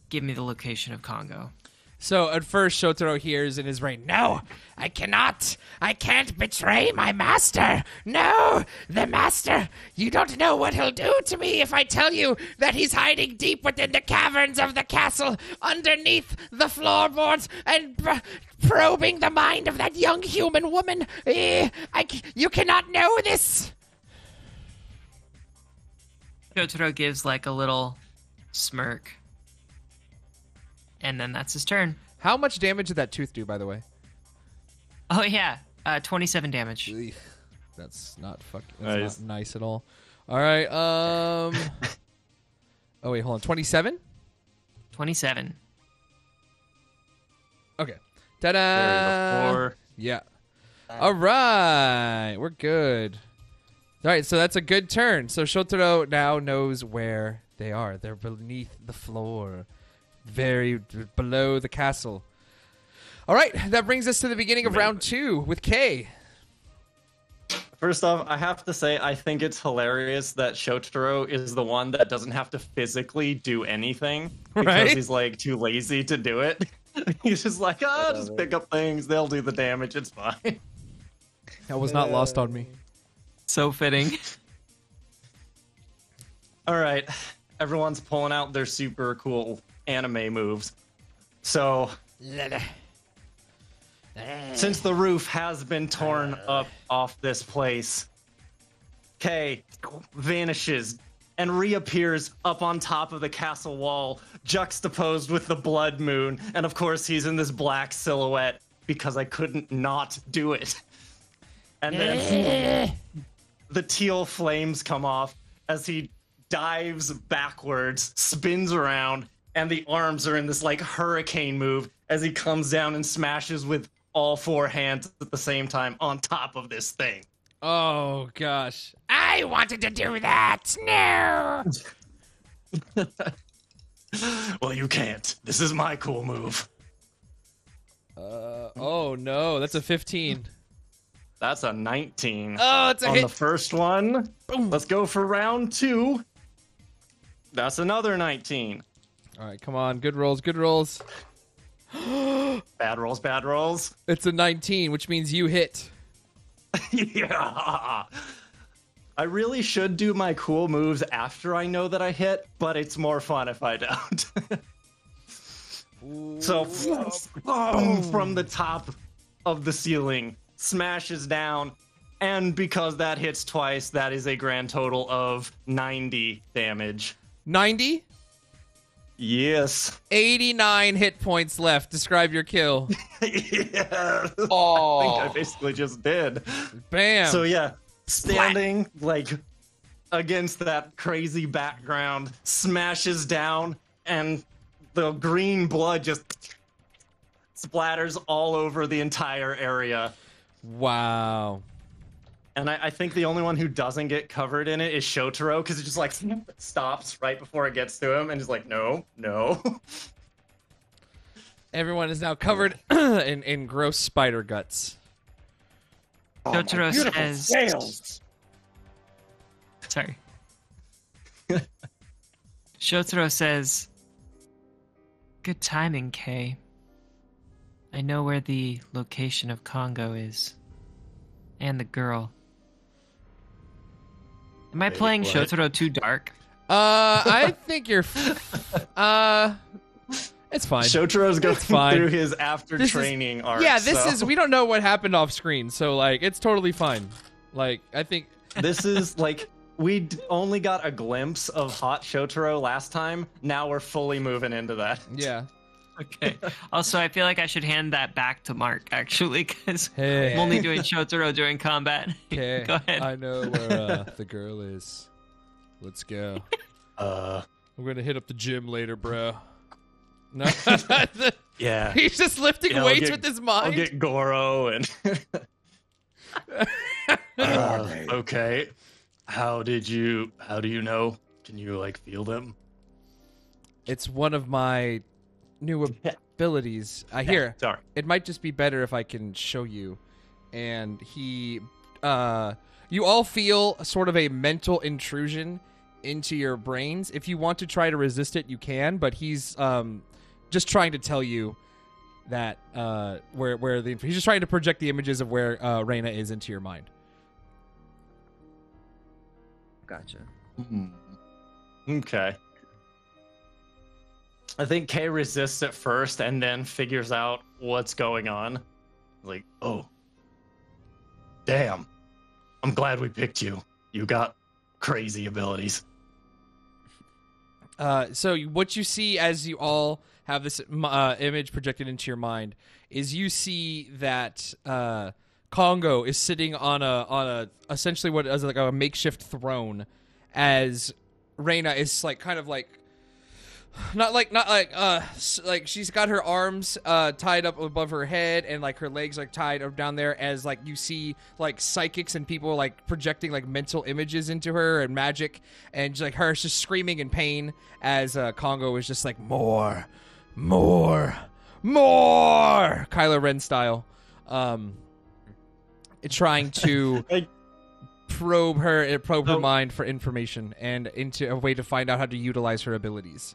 give me the location of Kongo. So at first, Shotaro hears in his brain, No, I cannot. I can't betray my master. No, the master. You don't know what he'll do to me if I tell you that he's hiding deep within the caverns of the castle, underneath the floorboards, and probing the mind of that young human woman. You cannot know this. Shotaro gives like a little smirk. And then that's his turn. how much damage did that tooth do, by the way? Oh yeah, 27 damage. Eek, that's not Nice. not nice at all. All right. Oh wait, hold on. 27. 27. Okay. There Ta-da! you go. Yeah. All right, we're good. All right, so that's a good turn. So Shotaro now knows where they are. They're beneath the floor, very below the castle. All right, that brings us to the beginning of round 2 with Kay. First off, I have to say, I think it's hilarious that Shotaro is the one that doesn't have to physically do anything because Right? he's like too lazy to do it. He's just like, just pick up things, they'll do the damage, it's fine. That was not lost on me. So fitting. All right, everyone's pulling out their super cool anime moves. So, since the roof has been torn up off this place, Kay vanishes and reappears up on top of the castle wall, juxtaposed with the blood moon. And of course, he's in this black silhouette because I couldn't not do it. And then the teal flames come off as he dives backwards, spins around, and the arms are in this like hurricane move as he comes down and smashes with all 4 hands at the same time on top of this thing. Oh gosh. I wanted to do that. No. Well, you can't. This is my cool move. Oh no, that's a 15. That's a 19. Oh, it's a on hit. the first one. Let's go for round 2. That's another 19. All right, come on. Good rolls, good rolls. Bad rolls, bad rolls. It's a 19, which means you hit. Yeah. I really should do my cool moves after I know that I hit, but it's more fun if I don't. So, boom, from the top of the ceiling, smashes down, and because that hits twice, that is a grand total of 90 damage. 90? Yes. 89 hit points left. Describe your kill. Yeah. Oh. I think I basically just did. Bam. So yeah, standing like against that crazy background, smashes down, and the green blood just splatters all over the entire area. Wow. And I think the only one who doesn't get covered in it is Shotaro, because it just like stops right before it gets to him, and is like, no, no. Everyone is now covered in gross spider guts. Shotaro says. Sails. Sorry. Shotaro says, "Good timing, Kay. I know where the location of Kongo is. And the girl. Am I playing what? Shotaro too dark? I think you're. It's fine. Shotaro's going fine. through his after training arc. Yeah, this so. is. We don't know what happened off screen, so like, it's totally fine. Like, I think. This is like we only got a glimpse of hot Shotaro last time. Now we're fully moving into that. Yeah. Okay. Also, I feel like I should hand that back to Mark, actually, because Hey. I'm only doing Shotaro during combat. Okay. Go ahead. I know where the girl is. Let's go. I'm gonna hit up the gym later, bro. No. Yeah. He's just lifting Yeah, I'll weights get- with his I'll mind. get Goro and. Okay. How do you know? Can you like feel them? It's one of my new abilities. Here, Sorry. it might just be better if I can show you. And you all feel sort of a mental intrusion into your brains. If you want to try to resist it, you can. But he's just trying to tell you that he's just trying to project the images of where Reina is into your mind. Gotcha. Okay. I think Kay resists at first and then figures out what's going on. Like, oh. Damn. I'm glad we picked you. You got crazy abilities. So what you see as you all have this image projected into your mind is you see that Kongo is sitting on a essentially what is like a makeshift throne, as Reina is like kind of like not like she's got her arms tied up above her head and like her legs like tied up down there, as like you see like psychics and people like projecting like mental images into her and magic, and like her just screaming in pain as Kongo is just like more Kylo Ren style, trying to probe her mind for information and into a way to find out how to utilize her abilities.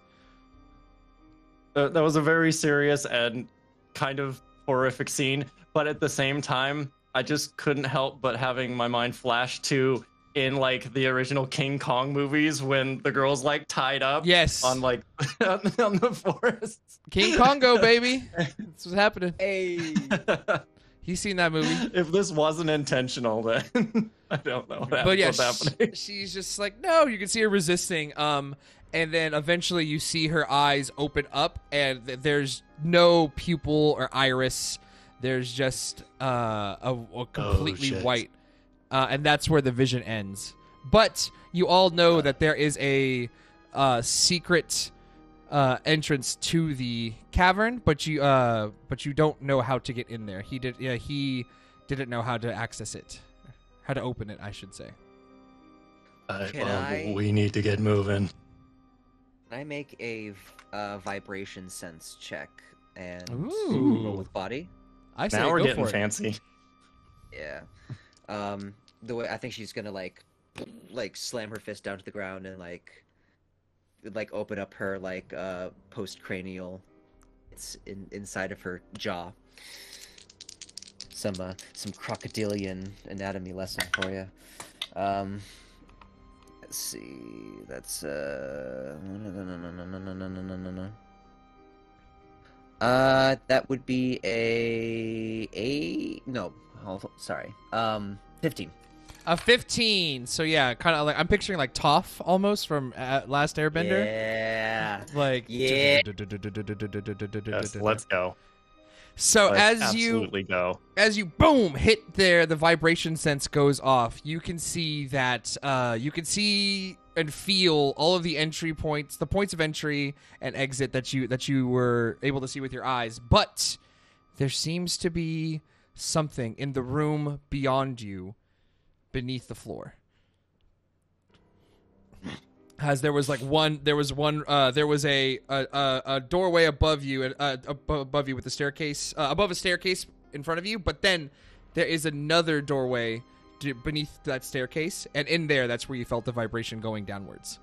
That was a very serious and kind of horrific scene, but at the same time, I just couldn't help but having my mind flash to in like the original King Kong movies when the girl's like tied up Yes. on like on the forest. King Kongo, baby. That's what's happening. Hey. He's seen that movie. If this wasn't intentional, then I don't know But yeah, what's happening. she's just like, no, you can see her resisting. And then eventually you see her eyes open up, and there's no pupil or iris. There's just a completely shit. white. And that's where the vision ends. But you all know that there is a secret entrance to the cavern, but you don't know how to get in there. He didn't know how to access it, how to open it, I should say. We need to get moving. Can I make a vibration sense check and Ooh. roll with body? I say Now we're go getting for it. fancy. Yeah. The way I think she's gonna like slam her fist down to the ground and like open up her like postcranial. It's inside of her jaw. Some crocodilian anatomy lesson for you. Let's see. That's no. That would be no. Sorry. 15. A 15. So yeah, kind of like I'm picturing like Toph almost from Last Airbender. Yeah. Like Yeah. Yes, let's go. So Like, as absolutely go. you boom hit there, the vibration sense goes off. You can see that you can see and feel all of the entry points, the points of entry and exit that you were able to see with your eyes. But there seems to be something in the room beyond you, beneath the floor. As there was a doorway above you, above you with the staircase, above a staircase in front of you. But then there is another doorway beneath that staircase, and in there, that's where you felt the vibration going downwards.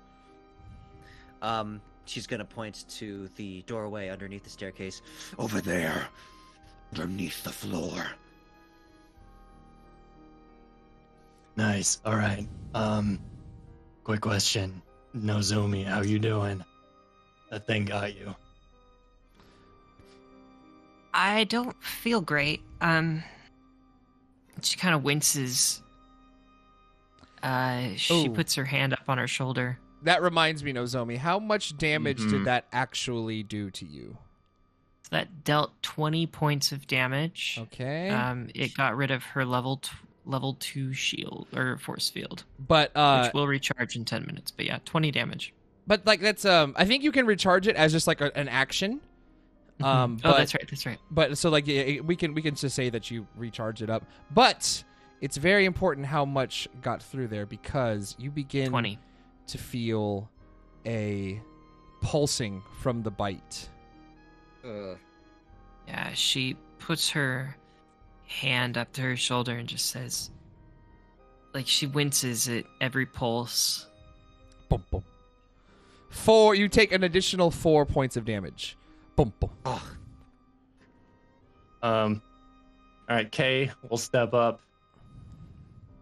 She's gonna point to the doorway underneath the staircase. Over there, underneath the floor. Nice. All right. Quick question. Nozomi, how you doing? That thing got you. I don't feel great. She kind of winces. She Ooh. puts her hand up on her shoulder. That reminds me, Nozomi, how much damage did that actually do to you? That dealt 20 points of damage. Okay. It got rid of her level 2 shield or force field, But which will recharge in 10 minutes. But yeah, 20 damage. But like that's I think you can recharge it as just like an action. Oh, that's right. That's right. But so like yeah, we can just say that you recharge it up. But it's very important how much got through there, because you begin 20. to feel a pulsing from the bite. Yeah, she puts her hand up to her shoulder and just says, like, she winces at every pulse. Boom, boom. You take an additional 4 points of damage. Boom, boom. All right, Kay, we'll step up.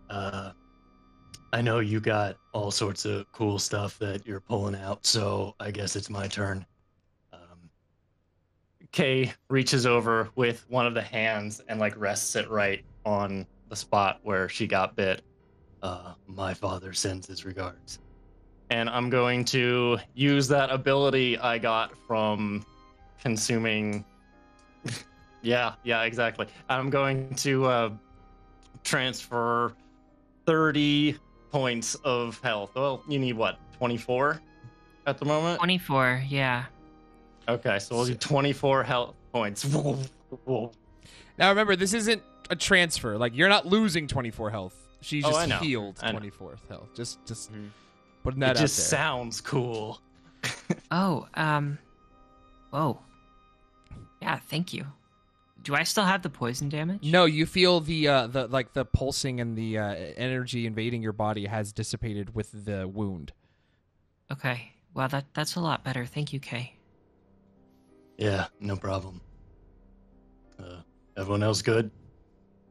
I know you got all sorts of cool stuff that you're pulling out, so I guess it's my turn. Kay reaches over with one of the hands and like rests it right on the spot where she got bit. My father sends his regards. And I'm going to use that ability I got from consuming... yeah, exactly. I'm going to transfer 30 points of health. Well, you need what, 24 at the moment? 24, yeah. Okay, so we'll do 24 health points. Now remember, this isn't a transfer. Like, you're not losing 24 health. She's just healed 24 health. Just putting that out there. It just sounds cool. Oh, whoa. Yeah, thank you. Do I still have the poison damage? No, you feel the pulsing and the energy invading your body has dissipated with the wound. Okay. Well, that's a lot better. Thank you, Kay. Yeah, no problem. Everyone else good?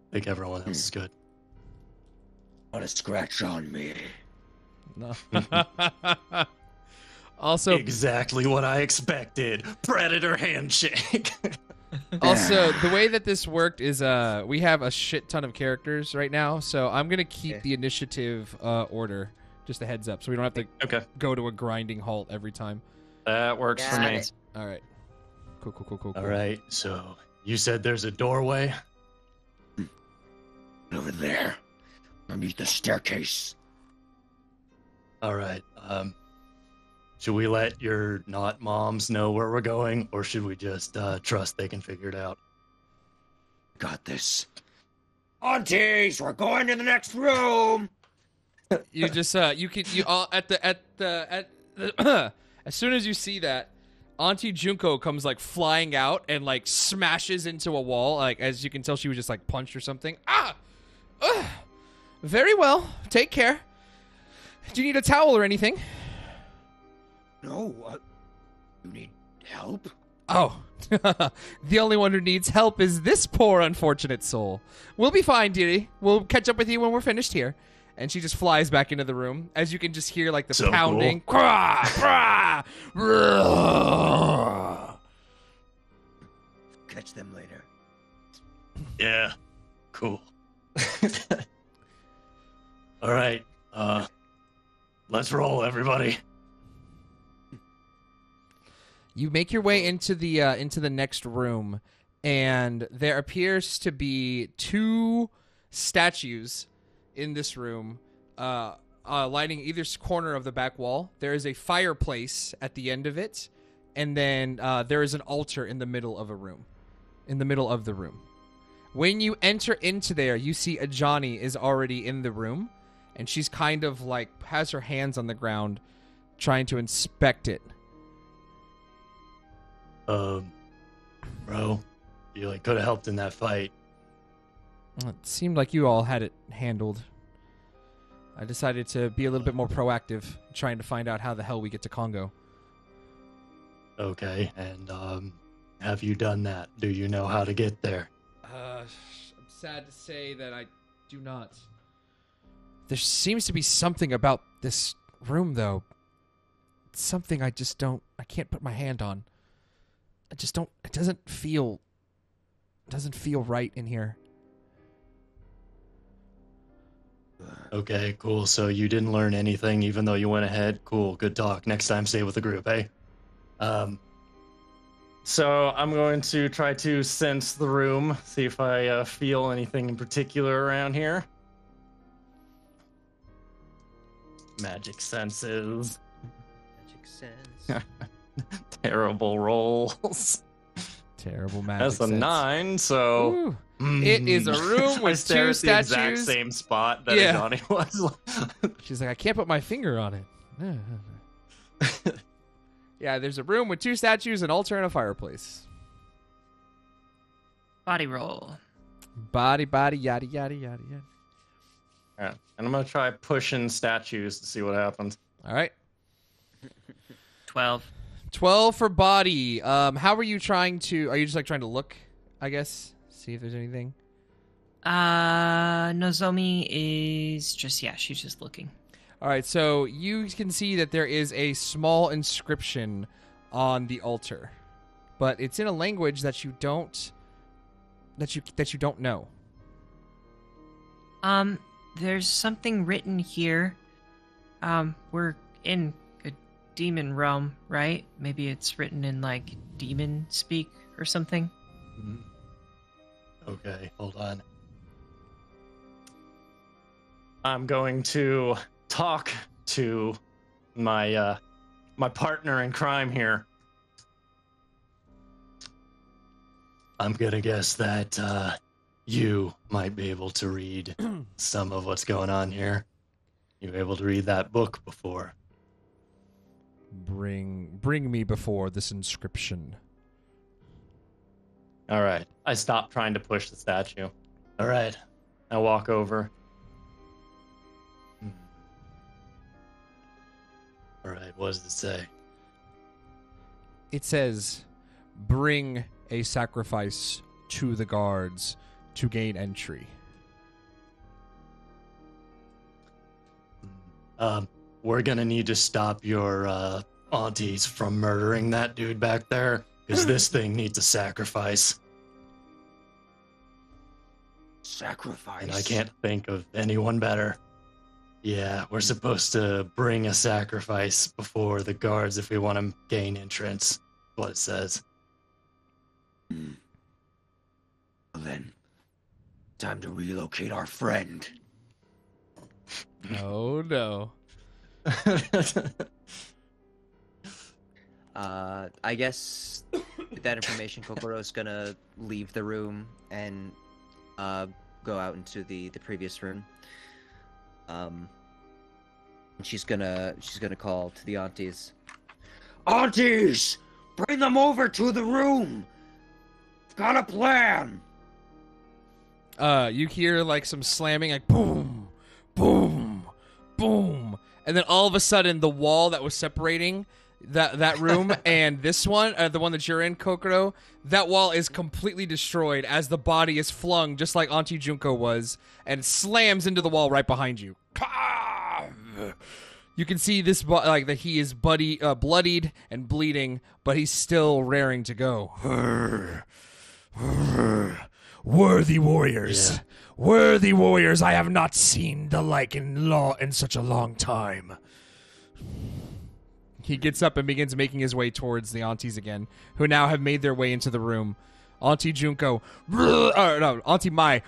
I think everyone else is good. Not a scratch on me. No. Also, exactly what I expected. Predator handshake. Also, the way that this worked is we have a shit ton of characters right now, so I'm going to keep the initiative order, just a heads up, so we don't have to go to a grinding halt every time. That works for me. All right. Cool. All right, so you said there's a doorway? Over there, underneath the staircase. All right, should we let your not moms know where we're going, or should we just trust they can figure it out? Got this. Aunties, we're going to the next room. You just as soon as you see that, Auntie Junko comes like flying out and like smashes into a wall. Like, as you can tell, she was just like punched or something. Very well. Take care. Do you need a towel or anything? No, you need help? Oh, the only one who needs help is this poor unfortunate soul. We'll be fine, dearie. We'll catch up with you when we're finished here. And she just flies back into the room, as you can just hear like the pounding. Cool. Catch them later. Yeah, cool. All right, let's roll, everybody. You make your way into the next room, and there appears to be 2 statues in this room, lining either corner of the back wall. There is a fireplace at the end of it, and then there is an altar in the middle of the room. When you enter into there, you see Ajani is already in the room, and she's kind of like has her hands on the ground, trying to inspect it. Bro, you like could have helped in that fight. It seemed like you all had it handled. I decided to be a little bit more proactive, trying to find out how the hell we get to Kongo. Okay, and have you done that? Do you know how to get there? I'm sad to say that I do not. There seems to be something about this room, though. It's something I can't put my hand on. It doesn't feel right in here. Okay, cool. So you didn't learn anything even though you went ahead. Cool, good talk. Next time, stay with the group, eh? So I'm going to try to sense the room, see if I feel anything in particular around here. Magic senses. Magic sense. Terrible rolls. Terrible magic That's a sense. 9, so... It is a room I with stare 2 at the exact statues. same spot that Yeah. Johnny was. She's like, I can't put my finger on it. Yeah, there's a room with 2 statues, an altar, and a fireplace. Body roll. Body, yada, yada, yada, yada. Yeah, and I'm going to try pushing statues to see what happens. All right. 12. 12 for body. How are you trying to... Are you just, like, trying to look, I guess? See if there's anything? Nozomi is just, she's just looking. All right, so you can see that there is a small inscription on the altar, but it's in a language that you don't know. There's something written here. We're in a demon realm, right? Maybe it's written in like demon speak or something. Okay, hold on. I'm going to talk to my my partner in crime here. I'm gonna guess that you might be able to read some of what's going on here. You were able to read that book before. Bring me before this inscription. All right. I stop trying to push the statue. All right. I walk over. All right. What does it say? It says, bring a sacrifice to the guards to gain entry. We're gonna need to stop your aunties from murdering that dude back there, because this thing needs a sacrifice. Sacrifice. And I can't think of anyone better. Yeah, we're supposed to bring a sacrifice before the guards if we want to gain entrance. What it says. Well then, time to relocate our friend. Oh, no. I guess with that information, Kokoro's gonna leave the room and go out into the previous room. And she's gonna call to the aunties. Aunties, bring them over to the room. Got a plan. You hear like some slamming, like boom, boom, boom, and then all of a sudden the wall that was separating that room and this one, the one that you're in, Kokoro, that wall is completely destroyed as the body is flung just like Auntie Junko was and slams into the wall right behind you. You can see this like that he is bloodied and bleeding, but he's still raring to go. Worthy warriors. Yeah. Worthy warriors, I have not seen the like in such a long time. He gets up and begins making his way towards the aunties again, who now have made their way into the room. Auntie Junko, no, Auntie Mai.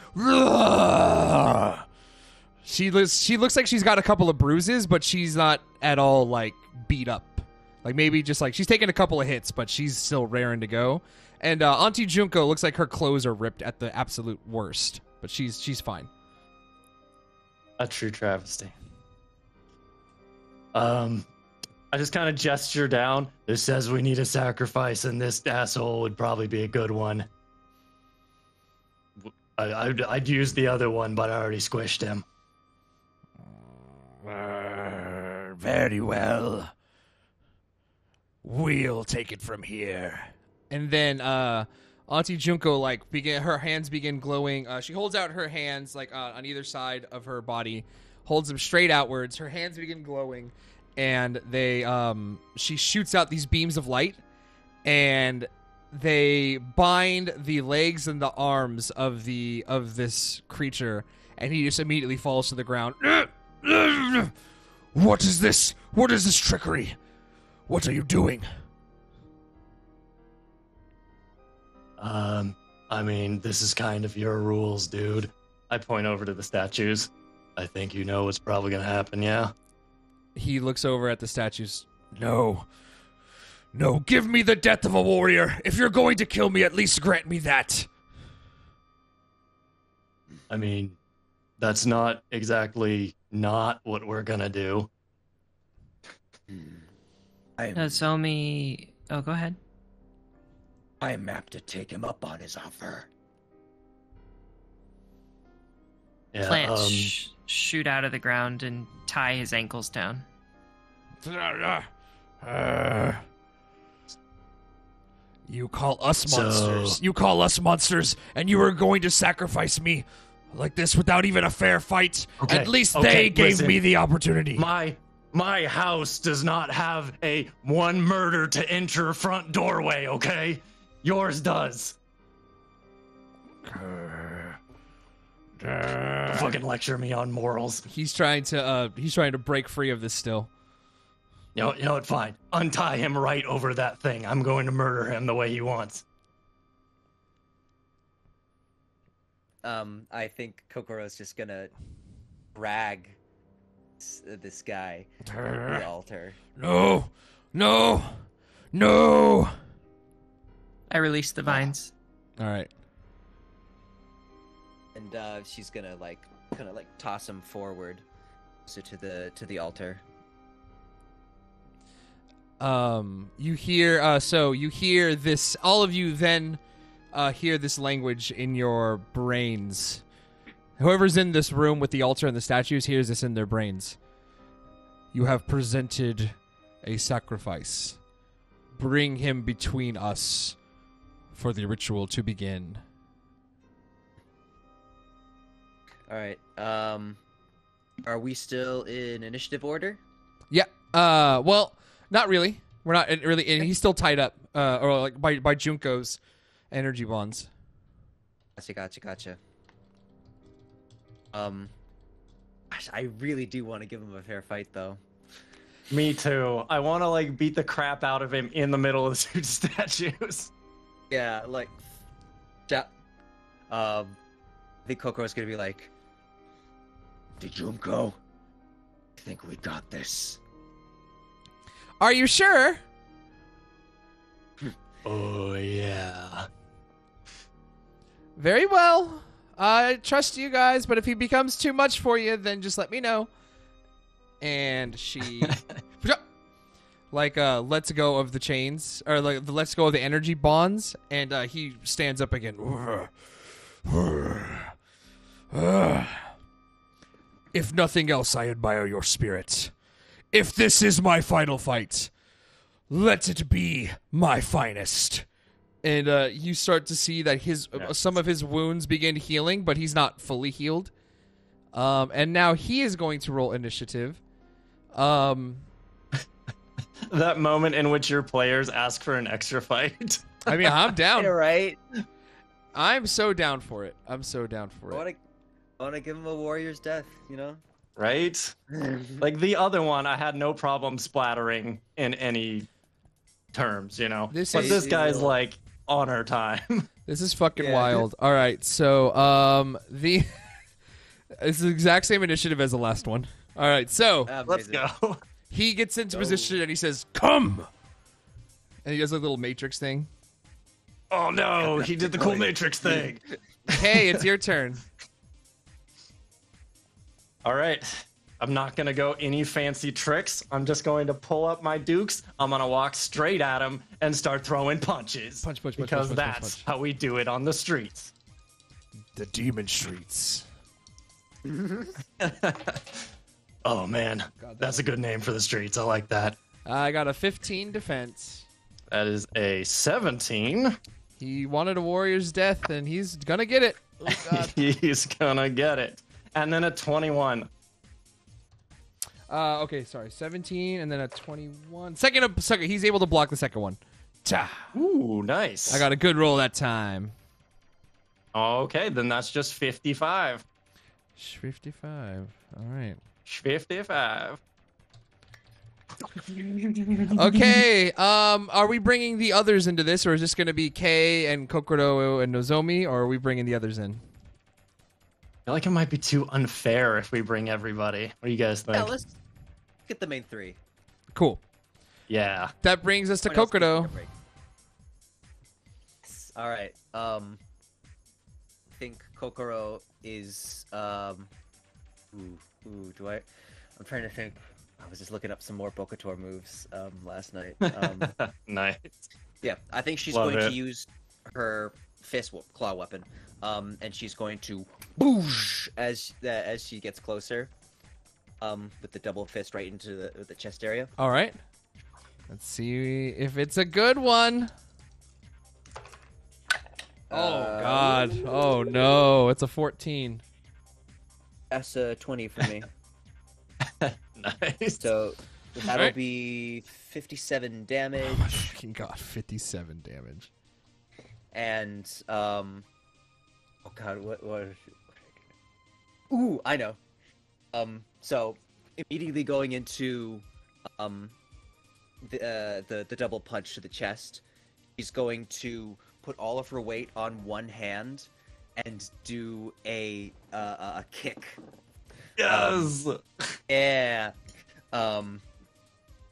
She looks like she's got a couple of bruises, but she's not at all like beat up. Like maybe just like she's taken a couple of hits, but she's still raring to go. And Auntie Junko looks like her clothes are ripped at the absolute worst, but she's fine. A true travesty. I just kind of gesture down. This says we need a sacrifice, and this asshole would probably be a good one. I'd use the other one, but I already squished him. Very well. We'll take it from here. And then Auntie Junko her hands begin glowing. She holds out her hands like on either side of her body, holds them straight outwards. Her hands begin glowing, and she shoots out these beams of light, and they bind the legs and the arms of this creature, and he just immediately falls to the ground. What is this? What is this trickery? What are you doing? I mean, this is kind of your rules, dude. I point over to the statues. I think you know what's probably gonna happen, yeah? He looks over at the statues. No. No, give me the death of a warrior. If you're going to kill me, at least grant me that. I mean, that's not exactly not what we're gonna do. Nozomi... Oh, go ahead. I am apt to take him up on his offer. Yeah, Plants shoot out of the ground and tie his ankles down. You call us monsters. You call us monsters, and you are going to sacrifice me like this without even a fair fight. Okay, At least okay, they gave listen. me the opportunity. My house does not have a one murder to enter front doorway, okay? Yours does. Fucking lecture me on morals. He's trying to break free of this still. You know what? Fine. Untie him right over that thing. I'm going to murder him the way he wants. I think Kokoro's just gonna drag this guy to the altar. No. No. No. I release the vines. All right. And she's gonna kind of toss him forward, so to the altar. You hear this. All of you then hear this language in your brains. Whoever's in this room with the altar and the statues hears this in their brains. You have presented a sacrifice. Bring him between us for the ritual to begin. All right. Are we still in initiative order? Yeah. Well, not really. We're not really. And he's still tied up, or like by Junko's energy bonds. Gotcha. Gosh, I really do want to give him a fair fight, though. Me too. I want to beat the crap out of him in the middle of the two statues. Yeah, I think Kokoro's gonna be like, Junko, I think we got this. Are you sure? Oh, yeah. Very well. I trust you guys, but if he becomes too much for you, then just let me know. And she lets go of the chains, or lets go of the energy bonds, and he stands up again. If nothing else, I admire your spirit. If this is my final fight, let it be my finest. And you start to see that some of his wounds begin healing, but he's not fully healed. And now he is going to roll initiative. That moment in which your players ask for an extra fight. I mean, I'm down. right? I'm so down for it. I'm so down for it. I want to give him a warrior's death, Right? Like the other one, I had no problem splattering in any terms, This but is- this guy's like honor time. This is fucking Yeah. wild. All right, so it's the exact same initiative as the last one. All right, so Let's Amazing. go. he gets into position and he says, "Come," and he does a little Matrix thing. Oh no, he did the cool Matrix thing. Hey, it's your turn. All right. I'm not going to go any fancy tricks. I'm just going to pull up my dukes. I'm going to walk straight at him and start throwing punches. Punch, punch, punch, because punch, punch, punch, that's punch. how we do it on the streets. The demon streets. Oh man, that's a good name for the streets. I like that. I got a 15 defense. That is a 17. He wanted a warrior's death, and he's gonna get it. Oh, God. He's gonna get it. And then a 21. Okay, sorry. 17 and then a 21. Second, he's able to block the second one. Ta. Ooh, nice. I got a good roll that time. Okay, then that's just 55. 55. All right. 55. Okay. Are we bringing the others into this, or is this going to be Kei and Kokoro and Nozomi, or are we bringing the others in? I feel like it might be too unfair if we bring everybody. What do you guys think? Yeah, let's get the main three. Cool. Yeah. That brings us to Someone else can Kokoro. take a break. Yes. All right. I think Kokoro is do I? I'm trying to think. I was just looking up some more Bokator moves last night. Nice. Yeah, I think she's Love going it. to use her claw weapon, and she's going to boosh as she gets closer, with the double fist right into the chest area. All right. Let's see if it's a good one. Oh, God. Oh, no. It's a 14. That's a 20 for me. Nice. So that'll Alright. be 57 damage, Oh, my fucking God. 57 damage. and oh God, what? Ooh, I know. So immediately going into the double punch to the chest, she's going to put all of her weight on one hand and do a kick. Yes. Yeah. And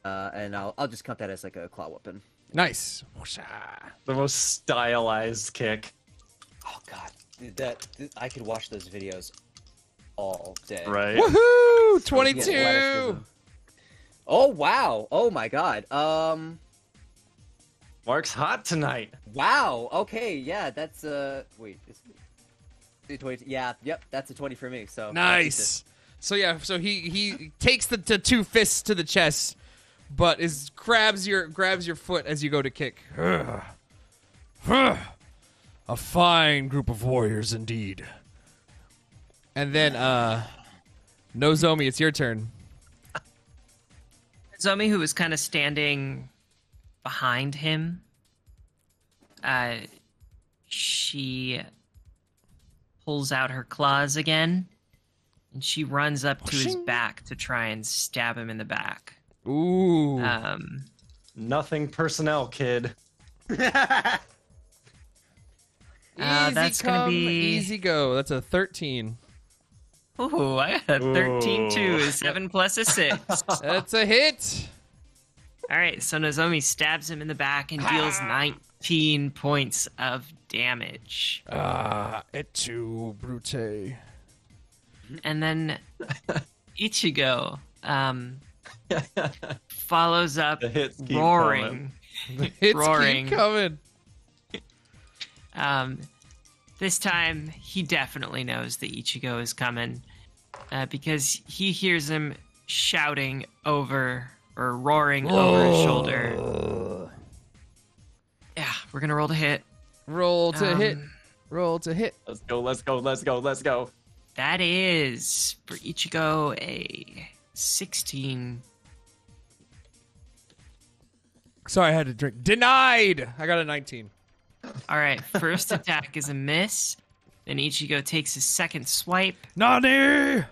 I'll just count that as like a claw weapon. Nice. The most stylized kick. Oh God, I could watch those videos all day. Right. Woohoo! Yeah, 22! athleticism. Oh wow! Oh my God! Mark's hot tonight. Wow. Okay. Yeah. That's wait. Is it 20? Yeah. Yep. That's a 20 for me. So Nice. So yeah, so he takes the two fists to the chest, but grabs your foot as you go to kick. A fine group of warriors indeed. And then Nozomi, it's your turn. Zomi, who was kind of standing behind him, she pulls out her claws again, and she runs up to his back to try and stab him in the back. Ooh. Nothing personnel, kid. That's gonna be easy go. That's a 13. Ooh, I got a 13 too. 7 plus a 6. That's a hit. All right, so Nozomi stabs him in the back and deals 19 points of damage. Et tu, Brute. And then Ichigo follows up The hits keep roaring. The hits Roaring. keep coming. This time, he definitely knows that Ichigo is coming because he hears him shouting over or roaring over his shoulder. Yeah, we're gonna roll to hit. Roll to hit. Roll to hit. Let's go, let's go, let's go, let's go. That is for Ichigo a 16. Sorry, I had to drink. Denied. I got a 19. All right, first attack is a miss. Then Ichigo takes his second swipe, Nani?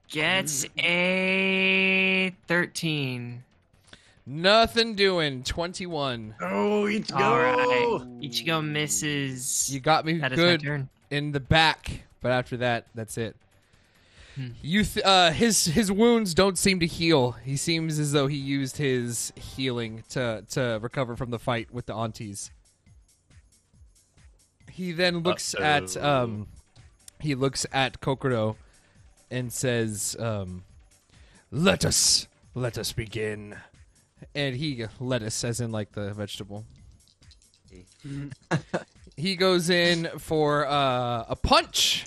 gets a 13. Nothing doing. 21. Oh, Ichigo! All right. Ichigo misses. You got me That is good my turn. in the back, but after that, that's it. His wounds don't seem to heal. He seems as though he used his healing to recover from the fight with the aunties. He then looks at Kokoro and says, let us begin. And he lettuce, as in like the vegetable. He goes in for a punch.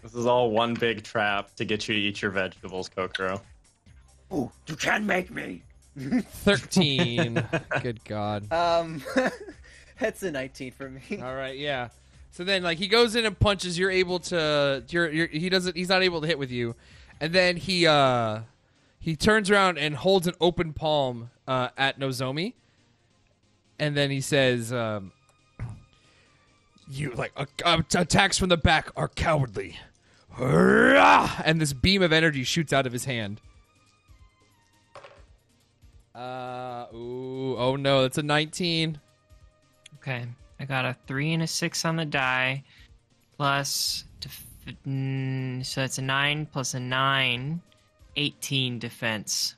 This is all one big trap to get you to eat your vegetables, Kokoro. Oh, you can't make me. 13. Good God. That's a 19 for me. All right, yeah. So then, like, he goes in and punches. You're able to. He's not able to hit with you, and then he turns around and holds an open palm at Nozomi, and then he says, "You attacks from the back are cowardly," and this beam of energy shoots out of his hand. Oh no, that's a 19. Okay, I got a 3 and a 6 on the die, plus, so that's a 9 plus a 9, 18 defense.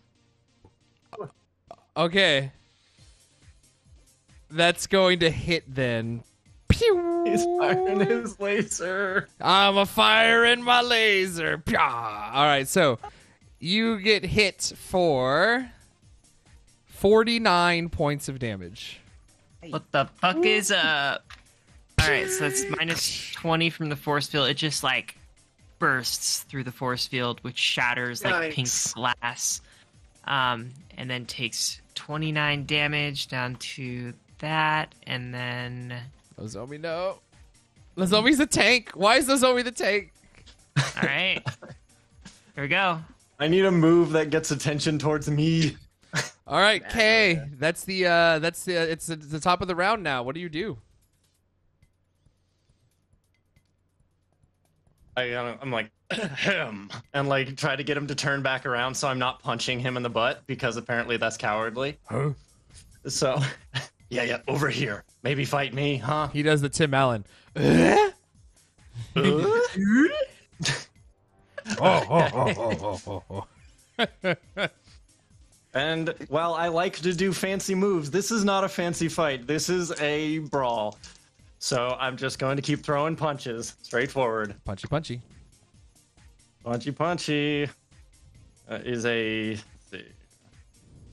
Okay. That's going to hit then. Pew! He's firing his laser. I'm a firing my laser. Pya! All right, so you get hit for 49 points of damage. What the fuck is up? Alright, so that's minus 20 from the force field. It just, like, bursts through the force field, which shatters, like, pink glass. And then takes 29 damage down to that, and then... Nozomi, no. Nozomi's the tank. Why is Nozomi the tank? Alright. Here we go. I need a move that gets attention towards me. All right, Kay. It's the top of the round now. What do you do? I'm like, him, and like try to get him to turn back around so I'm not punching him in the butt because apparently that's cowardly. Huh? So, yeah, over here. Maybe fight me, huh? He does the Tim Allen. And while I like to do fancy moves, this is not a fancy fight. This is a brawl. So I'm just going to keep throwing punches. Straightforward. Punchy, punchy. Punchy, punchy. Is a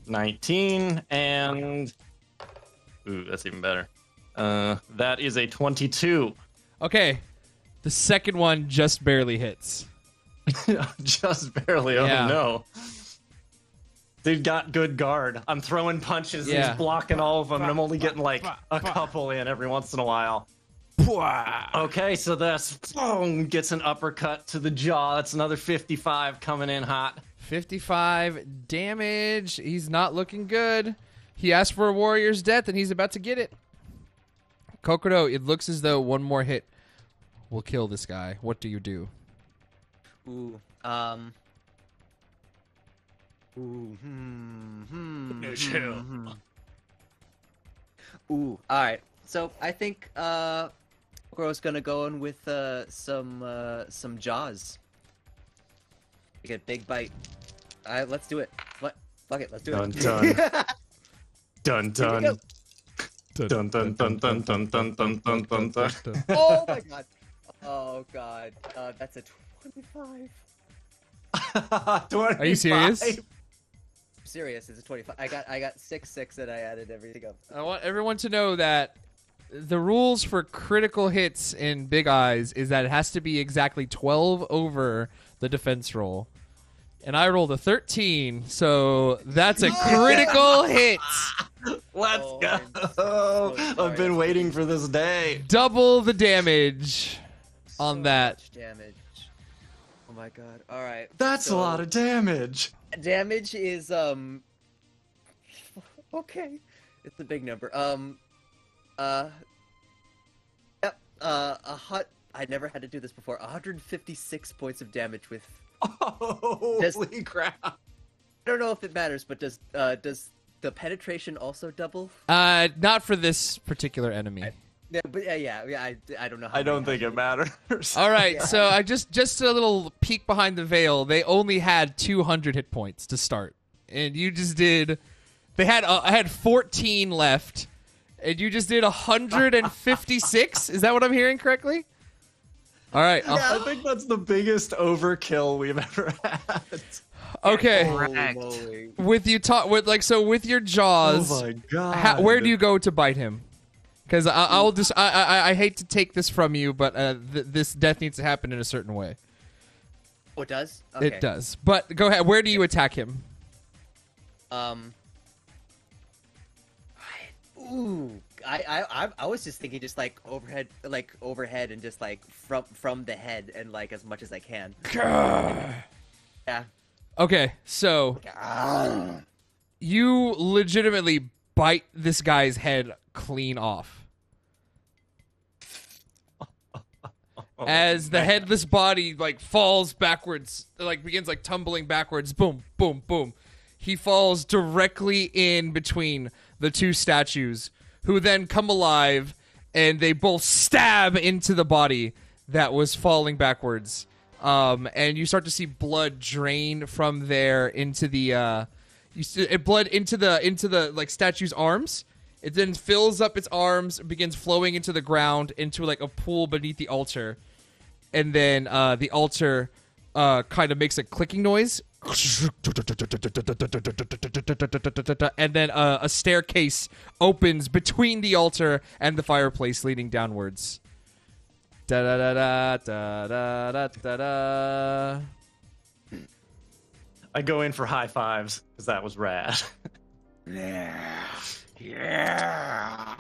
19 and... Ooh, that's even better. That is a 22. Okay. The second one just barely hits. Just barely. Yeah. Oh, no. Dude got good guard. I'm throwing punches. Yeah. He's blocking all of them, and I'm only getting like a couple in every once in a while. Okay, so that's gets an uppercut to the jaw. That's another 55 coming in hot. 55 damage. He's not looking good. He asked for a warrior's death, and he's about to get it. Kokoro, it looks as though one more hit will kill this guy. What do you do? Ooh, Ooh, alright. So I think Kokoro's gonna go in with some jaws. Take a big bite. Alright, let's do it. What? Fuck it, let's do Dun it. dun. Dun dun. Dun dun dun dun dun dun dun dun dun dun. Oh my god. Oh god. That's a 25. 25. Are you serious? I'm serious, it's a 25. I got 6 and I added everything up. I want everyone to know that the rules for critical hits in Big Eyes is that it has to be exactly 12 over the defense roll. And I rolled a 13, so that's a critical hit. Let's Oh, go. I'm so sorry. I've been waiting for this day. Double the damage on So that. much damage. Oh my god. Alright. That's a lot of damage. Damage is okay. It's a big number. Yep. I never had to do this before. 156 points of damage with Holy crap. don't know if it matters, but does the penetration also double? Not for this particular enemy. Yeah, but yeah. I don't know. I don't think it matters. All right, so I just a little peek behind the veil. They only had 200 hit points to start, and you just did. They had I had 14 left, and you just did 156. Is that what I'm hearing correctly? All right. I think that's the biggest overkill we've ever had. Okay. Correct. With your jaws. Oh my god. Where do you go to bite him? Because I'll just I hate to take this from you, but this death needs to happen in a certain way. Oh, it does. Okay. It does. But go ahead. Where do you attack him? Ooh. I was just thinking just like overhead, and just like from the head and like as much as I can. Yeah. Okay, so you legitimately bite this guy's head clean off. As the headless body like falls backwards, like begins like tumbling backwards, boom, boom, boom. He falls directly in between the two statues, who then come alive, and they both stab into the body that was falling backwards. And you start to see blood drain from there into the blood into the like statue's arms. It then fills up its arms, begins flowing into the ground, into like a pool beneath the altar, and then the altar kind of makes a clicking noise, and then a staircase opens between the altar and the fireplace, leading downwards. Da da da da da da da da. I go in for high fives because that was rad. Yeah. Yeah.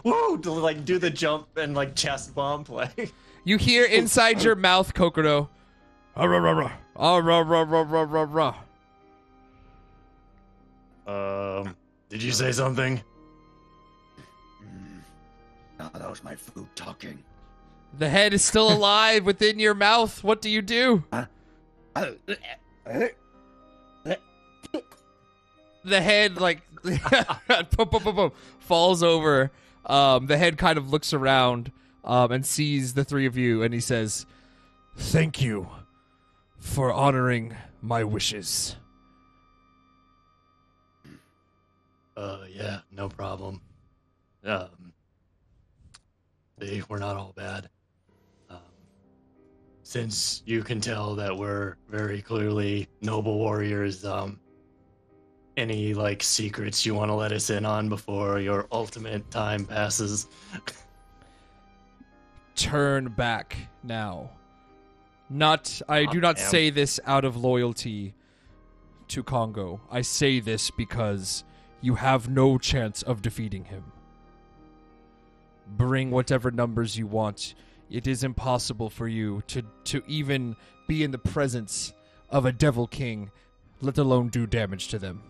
Woo! To like do the jump and like chest bump, like. You hear inside your mouth, Kokoro. Did you say something? Oh, that was my food talking. The head is still alive within your mouth. What do you do? The head like falls over. The head kind of looks around and sees the three of you, and he says, "Thank you for honoring my wishes." Yeah, no problem. We're not all bad. Since you can tell that we're very clearly noble warriors, any like secrets you want to let us in on before your ultimate time passes? Turn back now. I do not say this out of loyalty to Kongo. I say this because you have no chance of defeating him. Bring whatever numbers you want. It is impossible for you to even be in the presence of a devil king, let alone do damage to them.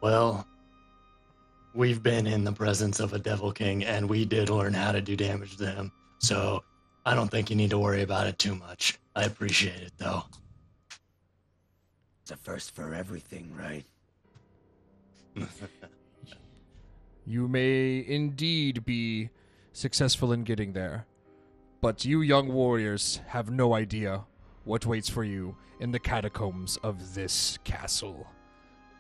Well, we've been in the presence of a devil king, and we did learn how to do damage to him. So I don't think you need to worry about it too much. I appreciate it, though. It's a first for everything, right? You may indeed be successful in getting there, but you young warriors have no idea what waits for you in the catacombs of this castle.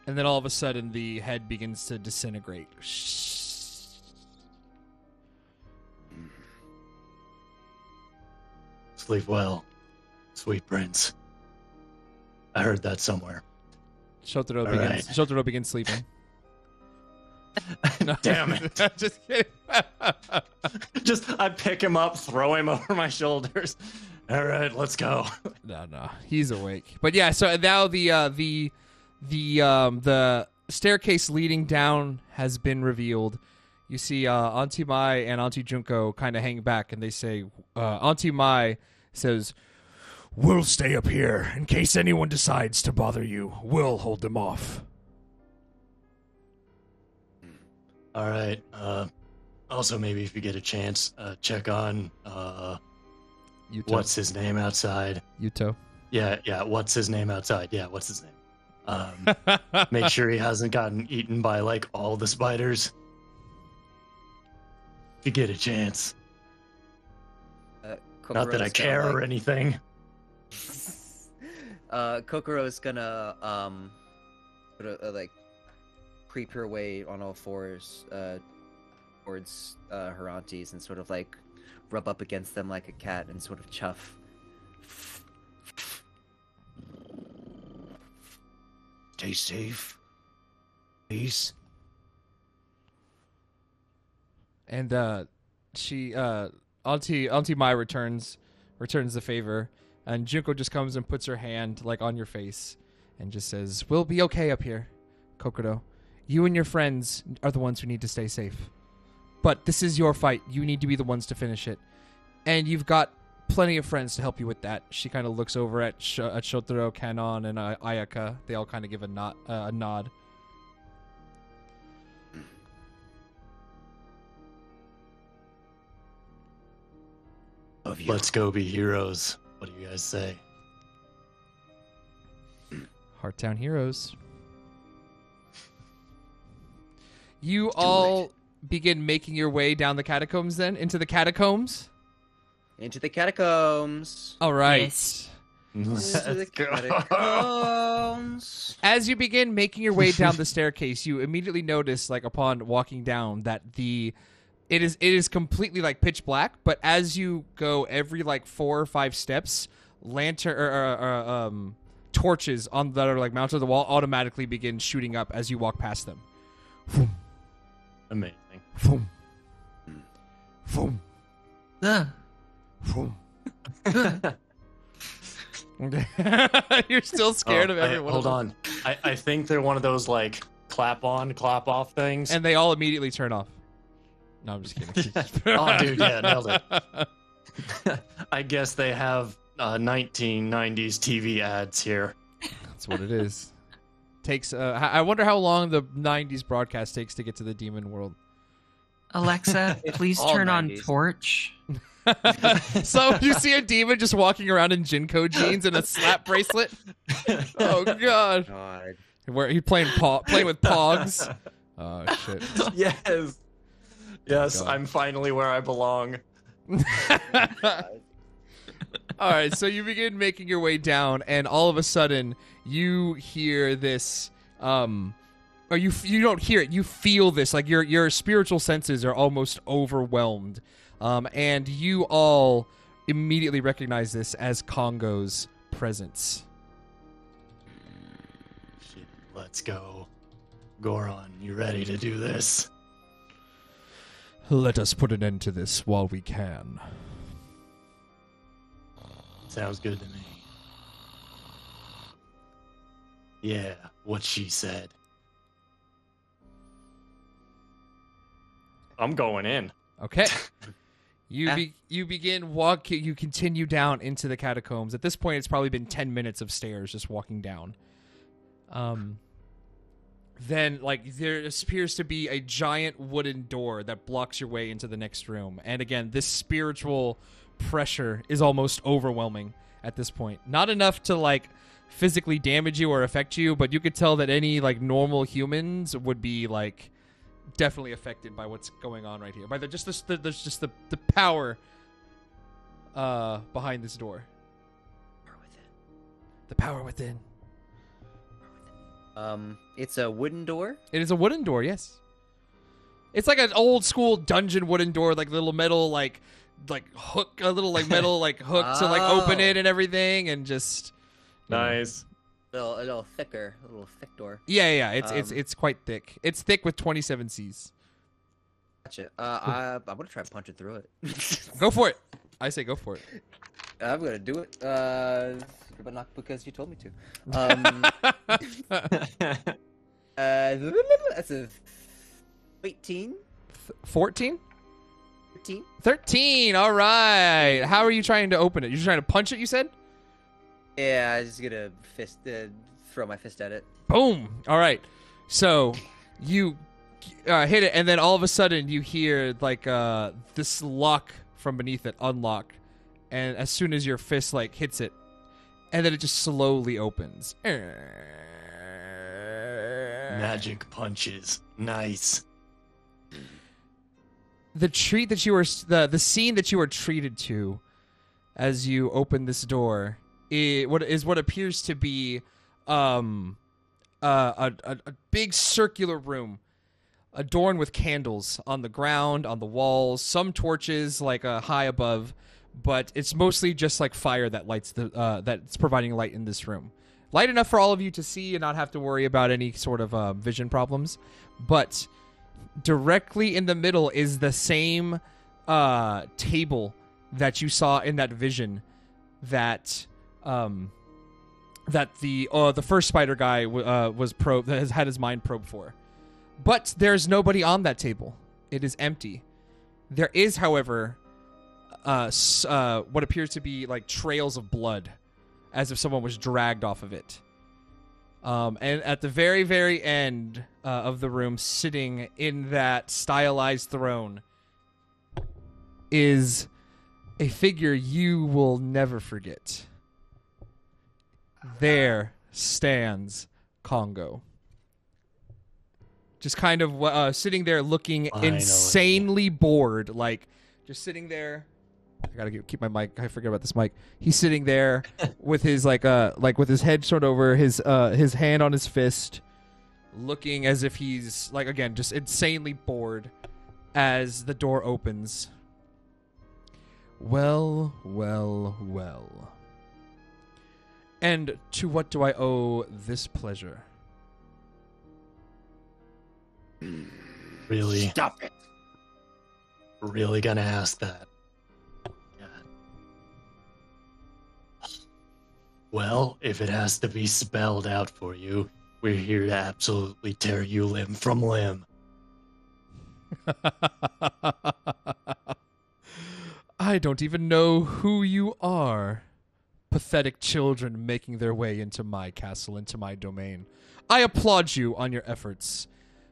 And then all of a sudden, the head begins to disintegrate. Sleep well, sweet prince. I heard that somewhere. Shotaro begins sleeping. No. Damn it. Just kidding. I pick him up, throw him over my shoulders. All right, let's go. No, he's awake. But yeah, so now the staircase leading down has been revealed. You see Auntie Mai and Auntie Junko kind of hang back, and they say, Auntie Mai says, "We'll stay up here in case anyone decides to bother you. We'll hold them off." All right. Also, maybe if you get a chance, check on Yuto. What's his name outside? Yuto. Yeah. What's his name outside? Yeah, what's his name? Make sure he hasn't gotten eaten by like all the spiders. If you get a chance. Not that I care or anything. Kokoro's gonna like creep her way on all fours towards her aunties and sort of like rub up against them like a cat and sort of chuff. Stay safe. Please. And she Auntie Mai returns the favor, and Junko just comes and puts her hand like on your face and just says, "We'll be okay up here, Kokoro. You and your friends are the ones who need to stay safe. But this is your fight. You need to be the ones to finish it. And you've got plenty of friends to help you with that." She kind of looks over at Shotaro, Kanon, and Ayaka. They all kind of give a nod. Let's go be heroes. What do you guys say? Hearttown heroes. You all begin making your way down the catacombs then? Into the catacombs? Into the catacombs. All right. Yes. Into the Let's go. catacombs. As you begin making your way down the staircase, you immediately notice, like upon walking down, that it is completely like pitch black. But as you go every like 4 or 5 steps, torches on that are like mounted to the wall automatically begin shooting up as you walk past them. Amazing. Boom. Boom. Boom. You're still scared of everyone. Hold on. I think they're one of those like clap on, clap off things. And they all immediately turn off. No, I'm just kidding. Oh, dude, yeah, nailed it. I guess they have 1990s TV ads here. That's what it is. Takes. I wonder how long the 90s broadcast takes to get to the demon world. Alexa, please all turn on 90s. torch. So you see a demon just walking around in Jinko jeans and a slap bracelet. Oh god! God. Where he playing with Pogs? Oh shit! Yes. Yes, God. I'm finally where I belong. All right, so you begin making your way down, and all of a sudden you hear this. Or you don't hear it. You feel this. Like your spiritual senses are almost overwhelmed, and you all immediately recognize this as Kongo's presence. Shit, let's go. Goron, you ready to do this? Let us put an end to this while we can. Sounds good to me. Yeah, what she said. I'm going in. Okay. You begin walking. You continue down into the catacombs. At this point, it's probably been 10 minutes of stairs just walking down. Then, like, there appears to be a giant wooden door that blocks your way into the next room. And again, this spiritual pressure is almost overwhelming at this point. Not enough to, like, physically damage you or affect you, but you could tell that any, like, normal humans would be, like, definitely affected by what's going on right here. By there's just the power behind this door. The power within. It's a wooden door. It is a wooden door, yes. It's like an old school dungeon wooden door, like little metal, like hook, a little like metal like hook to like open it and everything, and just Nice. A little thicker, a little thick door. Yeah. It's quite thick. It's thick with 27 C's. Gotcha. I'm gonna try and punch it through it. Go for it. I say go for it. I'm gonna do it. But not because you told me to. That's a 18. 14? 13. 13. All right. How are you trying to open it? You're trying to punch it, you said? Yeah, I was just gonna throw my fist at it. Boom. All right. So you hit it, and then all of a sudden you hear like this lock from beneath it unlock, and as soon as your fist like hits it, and then it just slowly opens. Magic punches. Nice. The treat that you were the scene that you were treated to as you open this door what appears to be a big circular room adorned with candles on the ground, on the walls, some torches like high above, but it's mostly just like fire that lights that's providing light in this room. Light enough for all of you to see and not have to worry about any sort of vision problems. But directly in the middle is the same table that you saw in that vision that the first spider guy was has had his mind probed for. But there's nobody on that table. It is empty. There is, however, what appears to be like trails of blood, as if someone was dragged off of it. And at the very, very end of the room, sitting in that stylized throne, is a figure you will never forget. There stands Kongo. Just kind of sitting there looking insanely bored, like just sitting there. I gotta keep my mic. I forget about this mic. He's sitting there with his like with his head sort over his hand on his fist, looking as if he's like again just insanely bored. As the door opens. Well, well, well. And to what do I owe this pleasure? Really? Stop it. Really gonna ask that? Well, if it has to be spelled out for you, we're here to absolutely tear you limb from limb. I don't even know who you are. Pathetic children making their way into my castle, into my domain. I applaud you on your efforts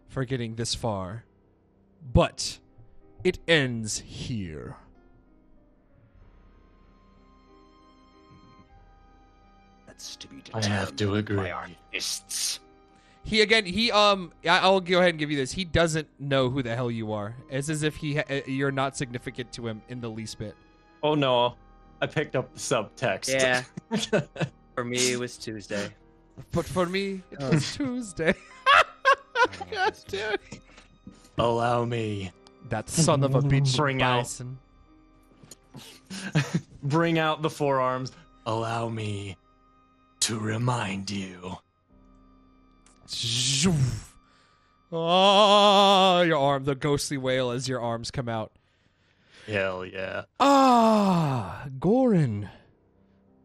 for getting this far. But it ends here. That's to be I determined have to agree. by our fists. I'll go ahead and give you this. He doesn't know who the hell you are. It's as if you're not significant to him in the least bit. Oh no, I picked up the subtext. Yeah. For me, it was Tuesday. But for me, it was Tuesday. God damn it. Allow me. That son of a bitch. Bring out. Bison. Bring out the forearms. Allow me to remind you. Oh, your arm, the ghostly wail as your arms come out. Hell yeah. Ah, Gorin.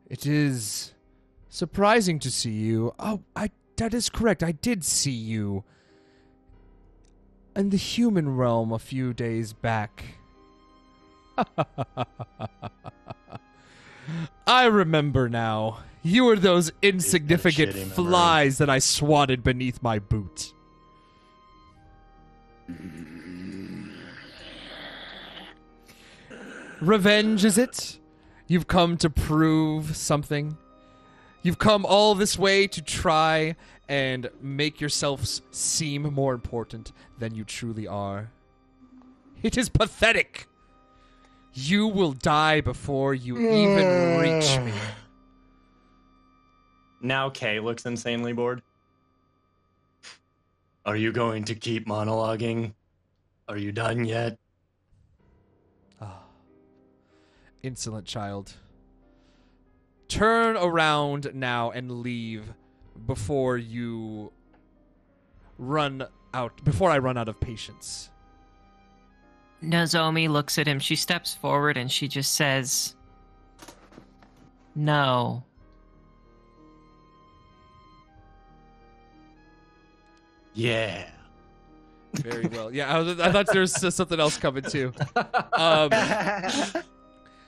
It is surprising to see you. Oh, that is correct. I did see you in the human realm a few days back. I remember now. You were those insignificant shitty memory. flies that I swatted beneath my boot. Revenge, is it? You've come to prove something? You've come all this way to try and make yourselves seem more important than you truly are. It is pathetic. You will die before you even reach me. Now Kay looks insanely bored. Are you going to keep monologuing? Are you done yet? Ah, insolent child. Turn around now and leave before you run out. Before I run out of patience. Nozomi looks at him. She steps forward and she just says, "No." Yeah. Very well. Yeah, I thought there was something else coming too.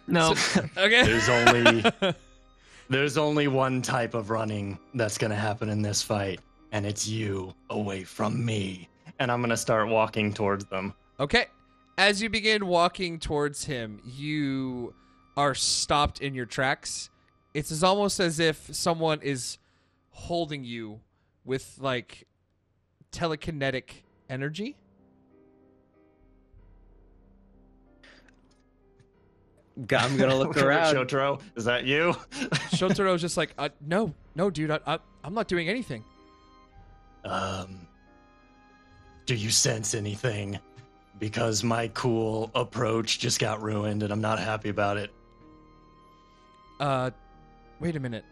No. Okay. There's only one type of running that's gonna happen in this fight, and it's you away from me. And I'm gonna start walking towards them. Okay. As you begin walking towards him, you are stopped in your tracks. It's almost as if someone is holding you with, like, telekinetic energy. I'm gonna look around. Shotaro, is that you? Shotaro's just like, no, dude, I'm not doing anything. Do you sense anything? Because my cool approach just got ruined and I'm not happy about it. Wait a minute.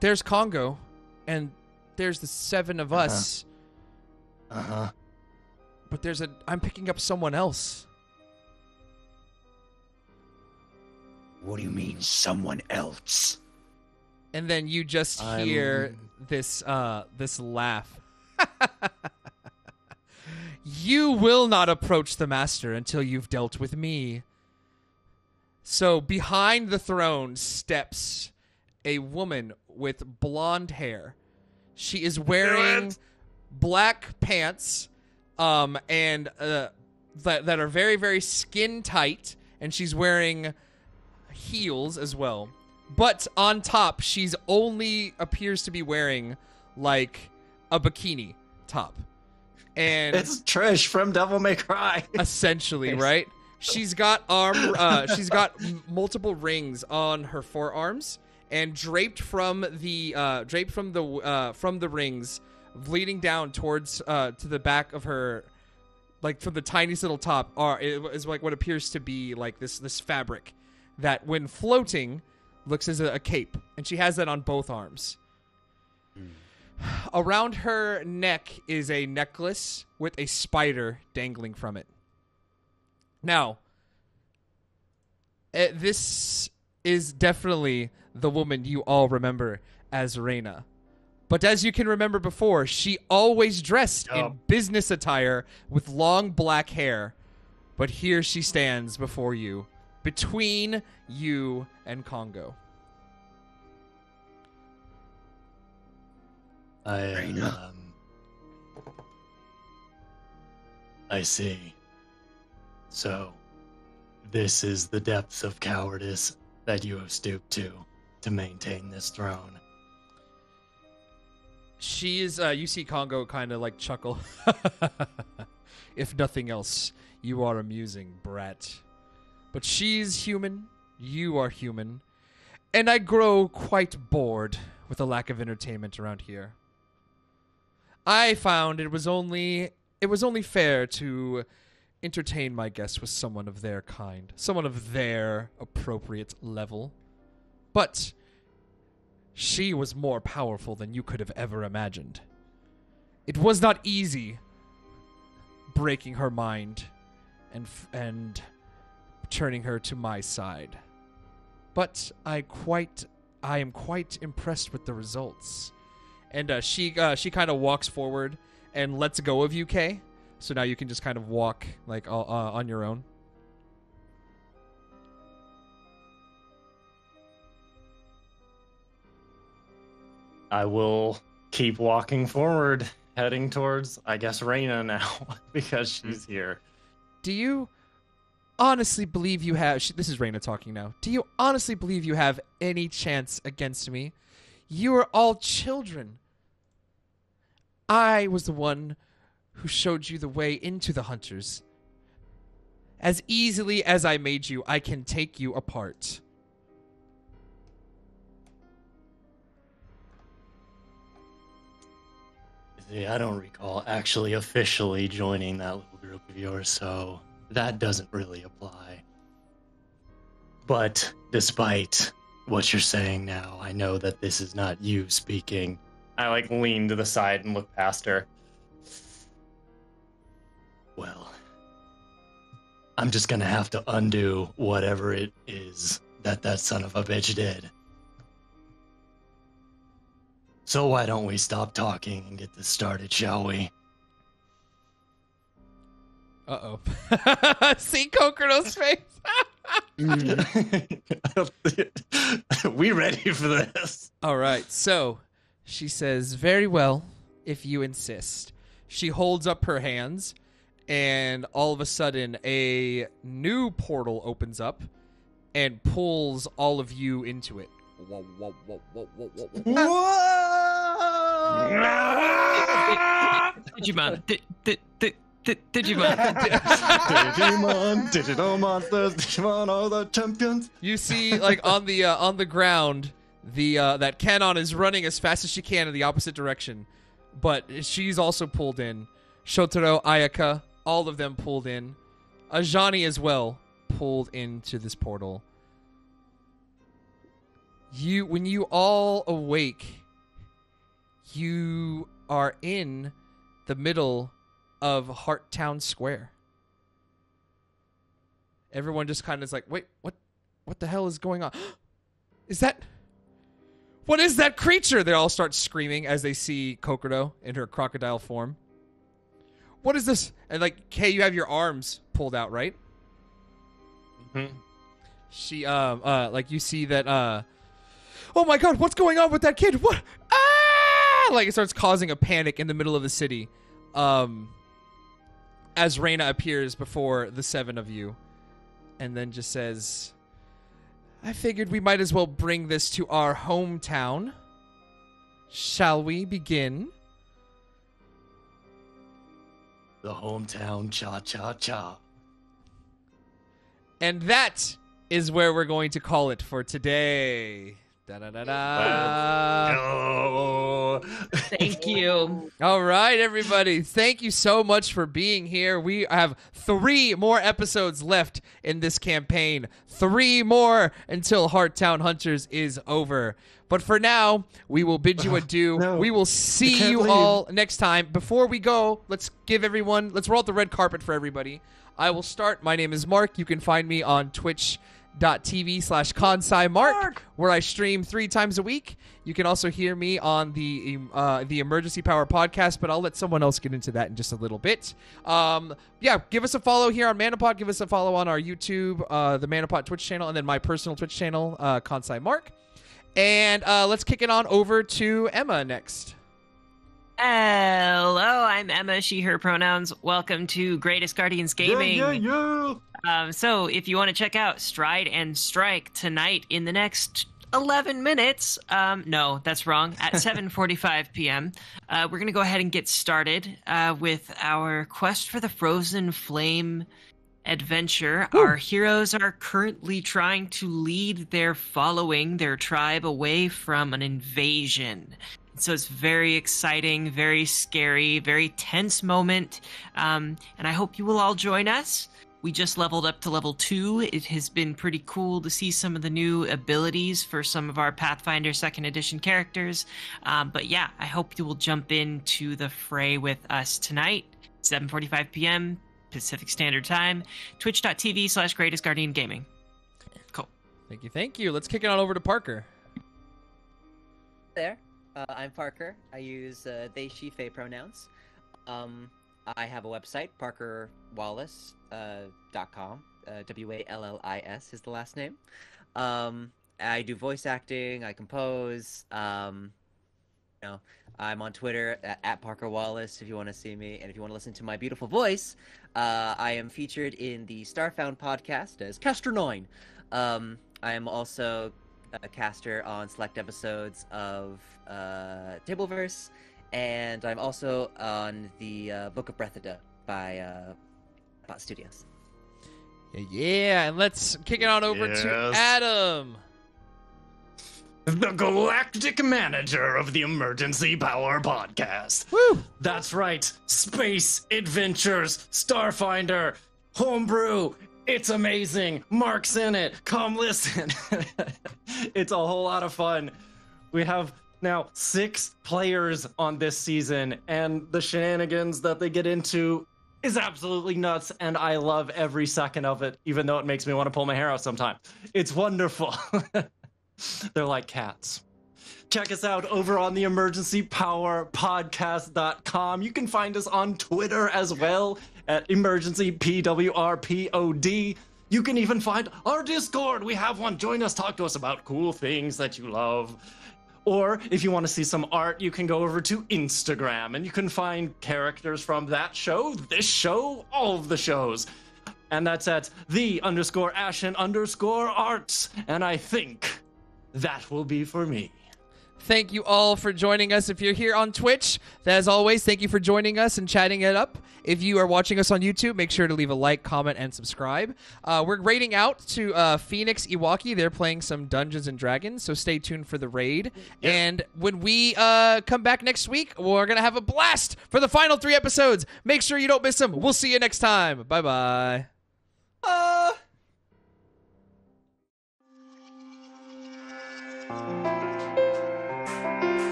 There's Kongo, and there's the 7 of us. Uh-huh. But I'm picking up someone else. What do you mean, someone else? And then you just hear this laugh. You will not approach the master until you've dealt with me. So behind the throne steps a woman with blonde hair. She is wearing black pants, and that are very, very skin tight, and she's wearing heels as well. But on top, she's only appears to be wearing like a bikini top. And it's Trish from Devil May Cry. Essentially, right? She's got she's got multiple rings on her forearms, and draped from the rings, bleeding down towards to the back of her, like from the tiniest little top, is like what appears to be like this fabric that, when floating, looks as a cape, and she has that on both arms. Around her neck is a necklace with a spider dangling from it. Now, this is definitely the woman you all remember as Reina. But as you can remember before, she always dressed in business attire with long black hair. But here she stands before you, between you and Kongo. I see. So, this is the depth of cowardice that you have stooped to maintain this throne. She is, you see Kongo kind of like chuckle. If nothing else, you are amusing, brat. But she's human, you are human, and I grow quite bored with the lack of entertainment around here. I found it was only fair to entertain my guests with someone of their kind, someone of their appropriate level. But she was more powerful than you could have ever imagined. It was not easy breaking her mind and turning her to my side. But I am quite impressed with the results. And she kind of walks forward and lets go of you, Kay. So now you can just kind of walk like on your own. I will keep walking forward, heading towards, I guess, Reina now, because she's here. Do you honestly believe you have... This is Reina talking now. Do you honestly believe you have any chance against me? You are all children. I was the one who showed you the way into the hunters. As easily as I made you, I can take you apart. See, I don't recall actually officially joining that little group of yours, so that doesn't really apply. But despite what you're saying now, I know that this is not you speaking. I lean to the side and look past her. Well, I'm just gonna have to undo whatever it is that son of a bitch did. So why don't we stop talking and get this started, shall we? Uh-oh. See Kokoro's face? We ready for this? All right, so she says, very well, if you insist. She holds up her hands, and all of a sudden a new portal opens up, and pulls all of you into it. Whoa, whoa, whoa, whoa, whoa, whoa, whoa. Digimon. Digimon, digital monsters, Digimon are the champions. You see, like on the ground, that Canon is running as fast as she can in the opposite direction, but she's also pulled in. Shotaro, Ayaka, all of them pulled in. Ajani as well pulled into this portal. When you all awake, you are in the middle of Heart Town Square. Everyone just kind of is like, wait, what the hell is going on? What is that creature? They all start screaming as they see Kokodo in her crocodile form. What is this? And like, Kay, you have your arms pulled out, right? Mm-hmm. She, like you see that, oh my god, what's going on with that kid? What? Ah! Like it starts causing a panic in the middle of the city. As Reina appears before the seven of you and then just says, I figured we might as well bring this to our hometown. Shall we begin? The hometown cha-cha-cha. And that is where we're going to call it for today. Da-da-da-da. Go. Thank you. All right, everybody. Thank you so much for being here. We have 3 more episodes left in this campaign. 3 more until Hearttown Hunters is over. But for now, we will bid you adieu. No, we will see you all next time. Before we go, let's roll out the red carpet for everybody. I will start. My name is Mark. You can find me on twitch.tv/KonsaiMark, where I stream 3 times a week. You can also hear me on the Emergency Power podcast, but I'll let someone else get into that in just a little bit. Yeah, give us a follow here on Manapod. Give us a follow on our YouTube, the Manapod Twitch channel, and then my personal Twitch channel, KonsaiMark. And let's kick it on over to Emma next. Hello, I'm Emma, she, her pronouns. Welcome to Greatest Guardians Gaming. So if you want to check out Stride and Strike tonight in the next 11 minutes, no, that's wrong, at 7:45 p.m., we're going to go ahead and get started with our Quest for the Frozen Flame adventure. Our heroes are currently trying to lead their tribe away from an invasion. So it's very exciting, very scary, very tense moment. And I hope you will all join us. We just leveled up to level 2. It has been pretty cool to see some of the new abilities for some of our Pathfinder 2nd Edition characters. But yeah, I hope you will jump into the fray with us tonight, 7:45 p.m. Pacific Standard Time, twitch.tv/greatestguardiangaming. Cool. Thank you. Let's kick it on over to Parker. There. I'm Parker. I use they, she, they pronouns. I have a website, parkerwallis.com. WALLIS is the last name. I do voice acting. I compose. I'm on Twitter at Parker Wallace if you want to see me, and if you want to listen to my beautiful voice, I am featured in the Starfound podcast as Caster 9. I am also a caster on select episodes of Tableverse, and I'm also on the Book of Breathida by Bot Studios. Yeah, and let's kick it on over to Adam. The galactic manager of the Emergency Power Podcast. Woo! That's right. Space Adventures, Starfinder, Homebrew. It's amazing. Mark's in it. Come listen. It's a whole lot of fun. We have now 6 players on this season, and the shenanigans that they get into is absolutely nuts, and I love every second of it, even though it makes me want to pull my hair out sometimes. It's wonderful. They're like cats. Check us out over on the emergencypowerpodcast.com. You can find us on Twitter as well at emergencypwrpod. You can even find our Discord. We have one. Join us. Talk to us about cool things that you love. Or if you want to see some art, you can go over to Instagram and you can find characters from that show, this show, all of the shows. And that's at _Ashen_arts. And I think that will be for me. Thank you all for joining us. If you're here on Twitch, as always, thank you for joining us and chatting it up. If you are watching us on YouTube, make sure to leave a like, comment, and subscribe. We're raiding out to Phoenix Iwaki. They're playing some Dungeons & Dragons, so stay tuned for the raid. Yep. And when we come back next week, we're going to have a blast for the final 3 episodes. Make sure you don't miss them. We'll see you next time. Bye-bye.